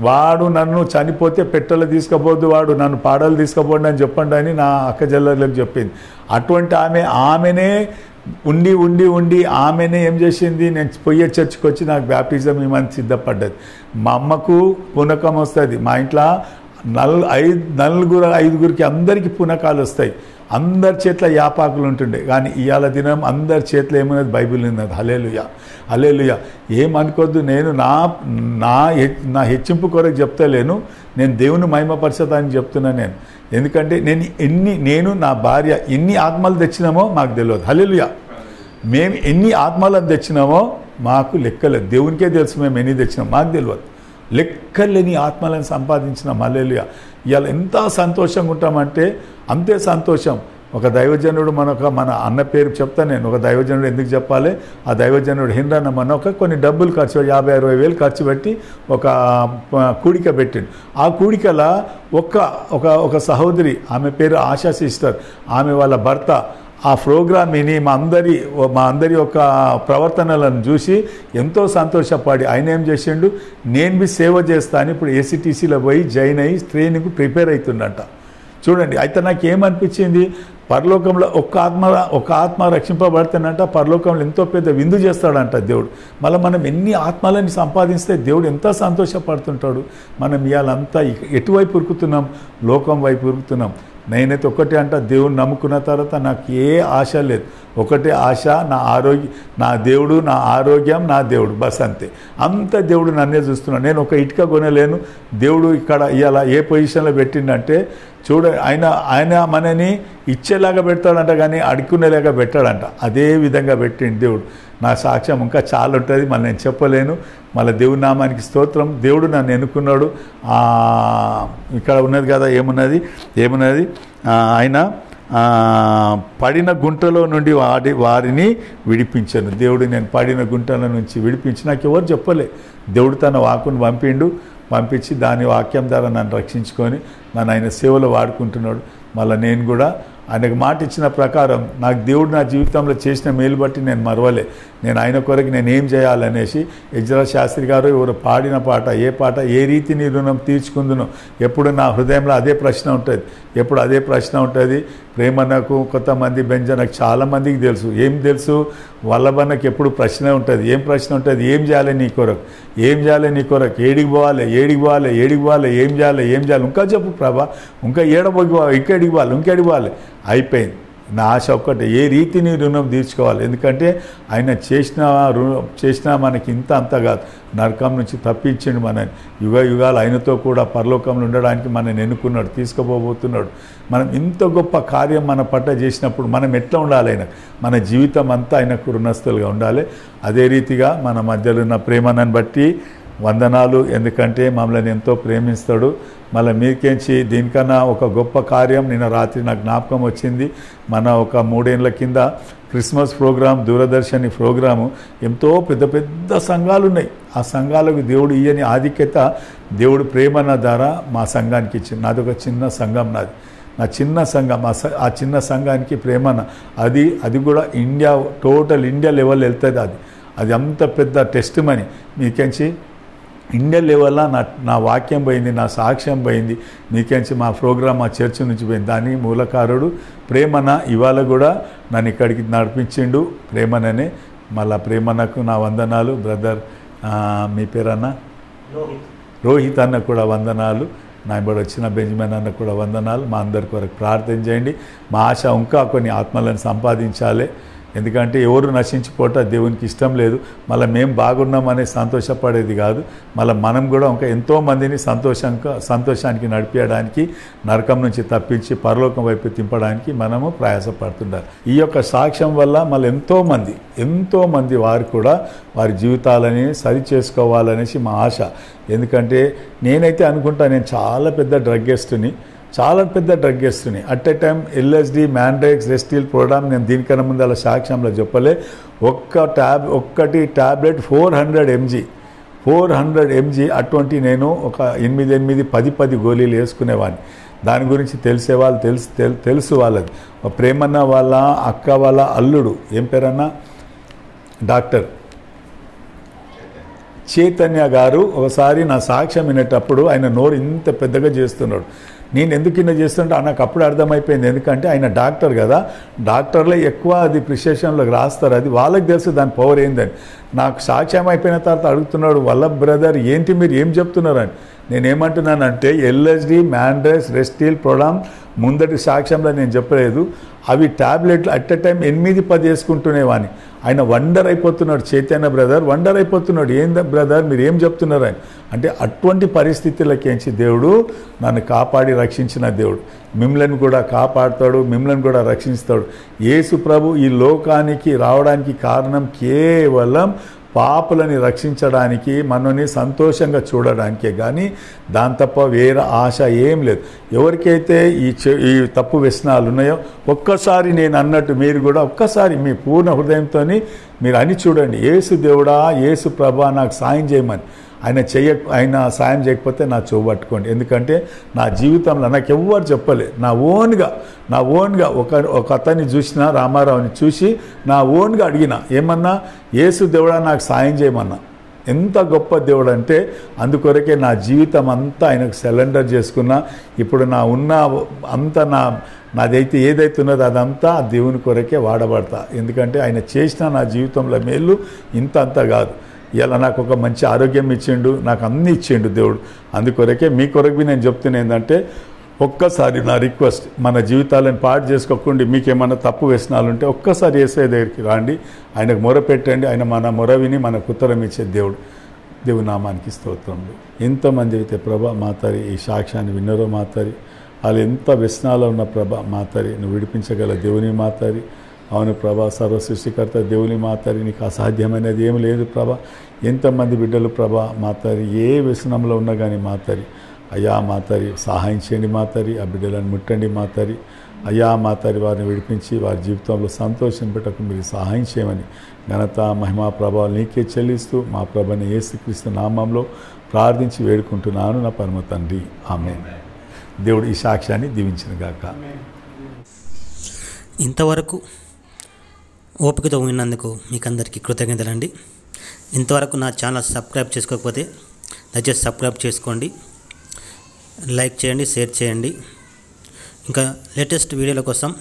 వాడు నన్ను చనిపోతే పెట్టెలు తీసుకుపోద్దు, వాడు నన్ను పాడలు తీసుకుపోండి అని చెప్పండి అని నా అక్క చెల్లెలకు చెప్పింది. అటువంటి ఆమెనే ఉండి ఆమెనే ఏం చేసింది? నేను పోయే చర్చికి వచ్చి నాకు బ్యాప్టిజం ఇవ్వమని సిద్ధపడ్డది. మా అమ్మకు పునకం వస్తుంది. మా ఇంట్లో 5గురికి అందరికీ పునకాలు వస్తాయి. అందరి చేతిలో యాపాకులు ఉంటుండే. కానీ ఇవాళ దినం అందరి చేతిలో ఏమున్నది? బైబిల్ ఉన్నది. హల్లెలూయా. ఏమనుకోద్దు. నేను నా హెచ్చింపు కొరకు చెప్తలేను, నేను దేవుని మహిమపరచదని చెప్తున్నా. ఎందుకంటే నేను నా భార్య ఎన్ని ఆత్మలు తెచ్చినామో మాకు తెలియదు. హల్లెలూయా. మేము ఎన్ని ఆత్మలను తెచ్చినామో మాకు లెక్కలేదు. దేవునికే తెలుసు మేము ఎన్ని తెచ్చినాం, మాకు తెలియదు. లెక్కలేని ఆత్మలను సంపాదించినాం. హల్లెలూయా. ఇవాళ ఎంత సంతోషంగా ఉంటామంటే అంతే సంతోషం. ఒక దైవజనుడు మన అన్న పేరు చెప్తాను నేను. ఒక దైవజనుడు ఎందుకు చెప్పాలి? ఆ దైవజనుడు హిందన్న కొన్ని డబ్బులు ఖర్చు 50-60 వేలు ఖర్చు పెట్టి ఒక కూడిక పెట్టిండు. ఆ కూడికలా ఒక సహోదరి, ఆమె పేరు ఆశా సిస్టర్, ఆమె వాళ్ళ భర్త ఆ ప్రోగ్రామ్ విని మా అందరి యొక్క ప్రవర్తనలను చూసి ఎంతో సంతోషపడి ఆయన ఏం చేసిండు? నేను సేవ చేస్తా అని ఇప్పుడు ఏసీటీసీలో పోయి జాయిన్ అయ్యి ట్రైనింగ్కు ప్రిపేర్ అవుతుండట. చూడండి. అయితే నాకు ఏమనిపించింది? పరలోకంలో ఒక ఆత్మ రక్షింపబడుతుందంట. పరలోకంలో ఎంతో పెద్ద విందు చేస్తాడంట దేవుడు. మళ్ళీ మనం ఎన్ని ఆత్మలని సంపాదిస్తే దేవుడు ఎంత సంతోషపడుతుంటాడు. మనం ఇవాళంతా ఎటువైపు ఉరుకుతున్నాం? లోకం వైపు ఉరుకుతున్నాం. నేనైతే ఒకటే అంట, దేవుని నమ్ముకున్న తర్వాత నాకు ఏ ఆశ లేదు. ఒకటే ఆశ, నా దేవుడు, నా ఆరోగ్యం, నా దేవుడు, బస్ అంతే. అంత దేవుడు నన్నే చూస్తున్నాడు. నేను ఒక ఇటుక కొనలేను. దేవుడు ఇక్కడ ఇవాళ ఏ పొజిషన్లో పెట్టిండంటే ఆయన మనని ఇచ్చేలాగా పెడతాడంట, కానీ అడుక్కునేలాగా పెట్టాడంట. అదే విధంగా పెట్టిండు దేవుడు. నా సాక్ష్యం ఇంకా చాలా ఉంటుంది, మళ్ళీ నేను చెప్పలేను. మళ్ళీ దేవుని నామానికి స్తోత్రం. దేవుడు నన్ను ఎన్నుకున్నాడు. ఇక్కడ ఉన్నది కదా, ఏమున్నది? ఆయన పడిన గుంటలో నుండి వారిని విడిపించాను. దేవుడు నేను పడిన గుంటల నుంచి విడిపించి, నాకు ఎవరు చెప్పలే. దేవుడు తన వాక్కును పంపించి దాని వాక్యం ద్వారా నన్ను రక్షించుకొని నన్ను ఆయన సేవలో వాడుకుంటున్నాడు. మళ్ళీ నేను కూడా ఆయనకు మాట ఇచ్చిన ప్రకారం నాకు దేవుడు నా జీవితంలో చేసిన మేలు బట్టి నేను మరవలే, నేను ఆయన కొరకు నేను ఏం చేయాలనేసి ఎజ్రా శాస్త్రి గారు ఎవరు పాడిన పాట, ఏ పాట, ఏ రీతి నీ రుణం తీర్చుకుందును, ఎప్పుడు నా హృదయంలో అదే ప్రశ్న ఉంటుంది, ఎప్పుడు అదే ప్రశ్న ఉంటుంది. ప్రేమన్నకు కొంతమంది బెంజనకు చాలామందికి తెలుసు. ఏం తెలుసు? వల్లభన్నకు ఎప్పుడు ప్రశ్న ఉంటుంది. ఏం ప్రశ్న ఉంటుంది? ఏం చేయాలి నీ కొరకు, ఏం చేయాలి నీ కొరకు, ఏడికి పోవాలి, ఏడికి పోవాలి, ఏడికి పోవాలి, ఏం చేయాలి, ఏం చేయాలి, ఇంకా చెప్పు ప్రభా, ఇంకా ఏడబోవాలి, ఇంకేడికి పోవాలి, ఇంకేడికి పోవాలి. అయిపోయింది. నా ఆశ ఒక్కటే, ఏ రీతిని రుణం తీర్చుకోవాలి. ఎందుకంటే ఆయన చేసిన మనకి ఇంత అంత కాదు, నరకం నుంచి తప్పించిండు మనని. యుగ యుగాలు ఆయనతో కూడా పరలోకంలో ఉండడానికి మనని ఎన్నుకున్నాడు, తీసుకుపోబోతున్నాడు. మనం ఇంత గొప్ప కార్యం మన పట్ల చేసినప్పుడు మనం ఎట్లా ఉండాలి? ఆయన మన జీవితం అంతా ఆయనకు రుణస్థులుగా ఉండాలి. అదే రీతిగా మన మధ్యలో ఉన్న ప్రేమను బట్టి వందనాలు. ఎందుకంటే మమ్మల్ని ఎంతో ప్రేమిస్తాడు. మళ్ళీ మీకేంచి దీనికన్నా ఒక గొప్ప కార్యం నిన్న రాత్రి నాకు జ్ఞాపకం వచ్చింది. మన ఒక 3 ఏళ్ల కింద క్రిస్మస్ ప్రోగ్రాం, దూరదర్శన్ ప్రోగ్రాము, ఎంతో పెద్ద పెద్ద సంఘాలు ఉన్నాయి. ఆ సంఘాలకు దేవుడు ఇయ్యని ఆధిక్యత దేవుడు ప్రేమన ద్వారా మా సంఘానికి ఇచ్చింది. నాదొక చిన్న సంఘం, నా చిన్న సంఘం. ఆ చిన్న సంఘానికి ప్రేమన అది కూడా ఇండియా, టోటల్ ఇండియా లెవెల్ వెళ్తుంది. అది అంత పెద్ద టెస్ట్ మనీ. మీకెంచి ఇండియా లెవెల్లో నా వాక్యం పోయింది, నా సాక్ష్యం పోయింది. మీకెంచి మా ప్రోగ్రాం మా చర్చ్ నుంచి పోయింది. దాని మూలకారుడు ప్రేమన. ఇవాళ కూడా నన్ను ఇక్కడికి నడిపించిండు ప్రేమననే. మళ్ళా ప్రేమనకు నా వందనాలు. బ్రదర్ మీ పేరన్నా రోహిత్ అన్న కూడా వందనాలు. నా ఇప్పుడు వచ్చిన బెంజమిన్ అన్న కూడా వందనాలు. మా అందరి కొరకు ప్రార్థన చేయండి. మా ఆశ ఇంకా కొన్ని ఆత్మలను సంపాదించాలి. ఎందుకంటే ఎవరు నశించిపోవటం దేవునికి ఇష్టం లేదు. మళ్ళీ మేము బాగున్నామని సంతోషపడేది కాదు. మళ్ళీ మనం కూడా ఇంకా ఎంతోమందిని సంతోషానికి నడిపించడానికి, నరకం నుంచి తప్పించి పరలోకం వైపు తింపడానికి మనము ప్రయాసపడుతుంటారు. ఈ యొక్క సాక్ష్యం వల్ల మళ్ళీ ఎంతోమంది వారు కూడా వారి జీవితాలని సరి చేసుకోవాలనేసి మా ఆశ. ఎందుకంటే నేనైతే అనుకుంటా, నేను చాలా పెద్ద డ్రగ్గిస్ట్ని at a time LSD, Mandrax, రెస్టిల్ ప్రోగ్రామ్. నేను దీనికన్నా ముందు అలా సాక్ష్యంలో చెప్పలే. ఒక్కటి టాబ్లెట్ 400 mg అటువంటి నేను ఒక 8-10 గోళీలు వేసుకునేవాడిని. దాని గురించి తెలిసేవాళ్ళు తెలుసు వాళ్ళది. ప్రేమన్న వాళ్ళ అక్క వాళ్ళ అల్లుడు, ఏం పేరన్నా, డాక్టర్ చైతన్య గారు ఒకసారి నా సాక్ష్యం వినేటప్పుడు ఆయన నోరు ఇంత పెద్దగా చేస్తున్నాడు. నేను ఎందుకు ఇన్న చేస్తుంటే నాకు అప్పుడు అర్థమైపోయింది. ఎందుకంటే ఆయన డాక్టర్ కదా, డాక్టర్లే ఎక్కువ అది ప్రిస్క్రిప్షన్లోకి రాస్తారు. అది వాళ్ళకి తెలుసు దాని పవర్ ఏందని. నాకు సాక్ష్యం అయిపోయిన తర్వాత అడుగుతున్నాడు, వాళ్ళ బ్రదర్ ఏంటి మీరు ఏం చెప్తున్నారని. నేనేమంటున్నానంటే LSD, మ్యాండ్రేక్స్, రెస్టిల్ ప్రోగ్రామ్ ముందటి సాక్ష్యంలో నేను చెప్పలేదు. అవి ట్యాబ్లెట్లు అట్ ఎ టైం 8-10 వేసుకుంటునేవాని. ఆయన వండర్ అయిపోతున్నాడు, చైతన్య బ్రదర్ వండర్ అయిపోతున్నాడు. ఏంద బ్రదర్ మీరు ఏం చెప్తున్నారు అని. అంటే అటువంటి పరిస్థితులకేంచి దేవుడు నన్ను కాపాడి రక్షించిన దేవుడు. మిమ్మల్ని కూడా కాపాడుతాడు, మిమ్మల్ని కూడా రక్షిస్తాడు. యేసు ప్రభు ఈ లోకానికి రావడానికి కారణం కేవలం పాపులని రక్షించడానికి, మనని సంతోషంగా చూడడానికే, కానీ దాని తప్ప వేరే ఆశ ఏం లేదు. ఎవరికైతే ఈ తప్పు వ్యసనాలు ఉన్నాయో ఒక్కసారి నేను అన్నట్టు మీరు కూడా ఒక్కసారి మీ పూర్ణ హృదయంతో మీరు అని చూడండి, యేసు దేవుడా, యేసు ప్రభా నాకు సాయం చేయమని. ఆయన సాయం చేయకపోతే నా చూపట్టుకోండి. ఎందుకంటే నా జీవితంలో నాకు ఎవ్వరు చెప్పలే. నా ఓన్గా ఒక అతన్ని చూసిన, రామారావుని చూసి నా ఓన్గా అడిగిన, ఏమన్నా, యేసు దేవుడా నాకు సాయం చేయమన్నా. ఎంత గొప్ప దేవుడు అంటే అందుకొరకే నా జీవితం అంతా ఆయనకు సరెండర్ చేసుకున్నా. ఇప్పుడు నాదైతే ఏదైతే ఉన్నదో అదంతా దేవుని కొరకే వాడబడతా. ఎందుకంటే ఆయన చేసిన నా జీవితంలో మేలు ఇంత కాదు. ఇలా నాకు ఒక మంచి ఆరోగ్యం ఇచ్చిండు, నాకు అన్నీ ఇచ్చిండు దేవుడు. అందుకొరకే మీ కొరకు నేను చెప్తున్నా ఏంటంటే, ఒక్కసారి నా రిక్వెస్ట్, మన జీవితాలను పాడు చేసుకోకుండా మీకేమైనా తప్పు వ్యసనాలు ఉంటే ఒక్కసారి యేసయ్య దగ్గరికి రండి, ఆయనకు మొరపెట్టండి. ఆయన మన మొర విని మనకు ఉత్తరం ఇచ్చే దేవుని నామానికి స్తోత్రములు. ఎంతమంది అయితే ప్రభా మాతారి ఈ సాక్ష్యాన్ని విన్నారో మాతారి, వాళ్ళు ఎంత వ్యసనాలు ఉన్న ప్రభా మాతారి నువ్వు విడిపించగల దేవుని మాతారి. అవును ప్రభా, సర్వ సృష్టికర్త దేవుని మాతారి, నీకు అసాధ్యమైనది ఏమి లేదు ప్రభా. ఎంతమంది బిడ్డలు ప్రభా మాతారి ఏ వ్యసనంలో ఉన్నా కానీ మాతారి, అయ్యా మాతారి సహాయం చేయండి మాతారి. ఆ బిడ్డలను ముట్టండి మాతారి. అయ్యా మాతారి వారిని విడిపించి వారి జీవితంలో సంతోషం పెట్టకు మీరు సహాయం చేయమని ఘనత మహిమా ప్రభావాలు నీకే చెల్లిస్తూ మా ప్రభుని యేసుక్రీస్తు నామంలో ప్రార్థించి వేడుకుంటున్నాను నా పరమ తండ్రి, ఆమేన్. దేవుడు ఈ సాక్ష్యాన్ని దీవించిన గాక. ఇంతవరకు ఓపికతో విన్నందుకు మీకు అందరికీ కృతజ్ఞతలండి. ఇంతవరకు నా ఛానల్ సబ్స్క్రైబ్ చేసుకోకపోతే దయచేసి సబ్స్క్రైబ్ చేసుకోండి, లైక్ చేయండి, షేర్ చేయండి. ఇంకా లేటెస్ట్ వీడియోల కోసం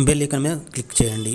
బెల్ ఐకాన్ మీద క్లిక్ చేయండి.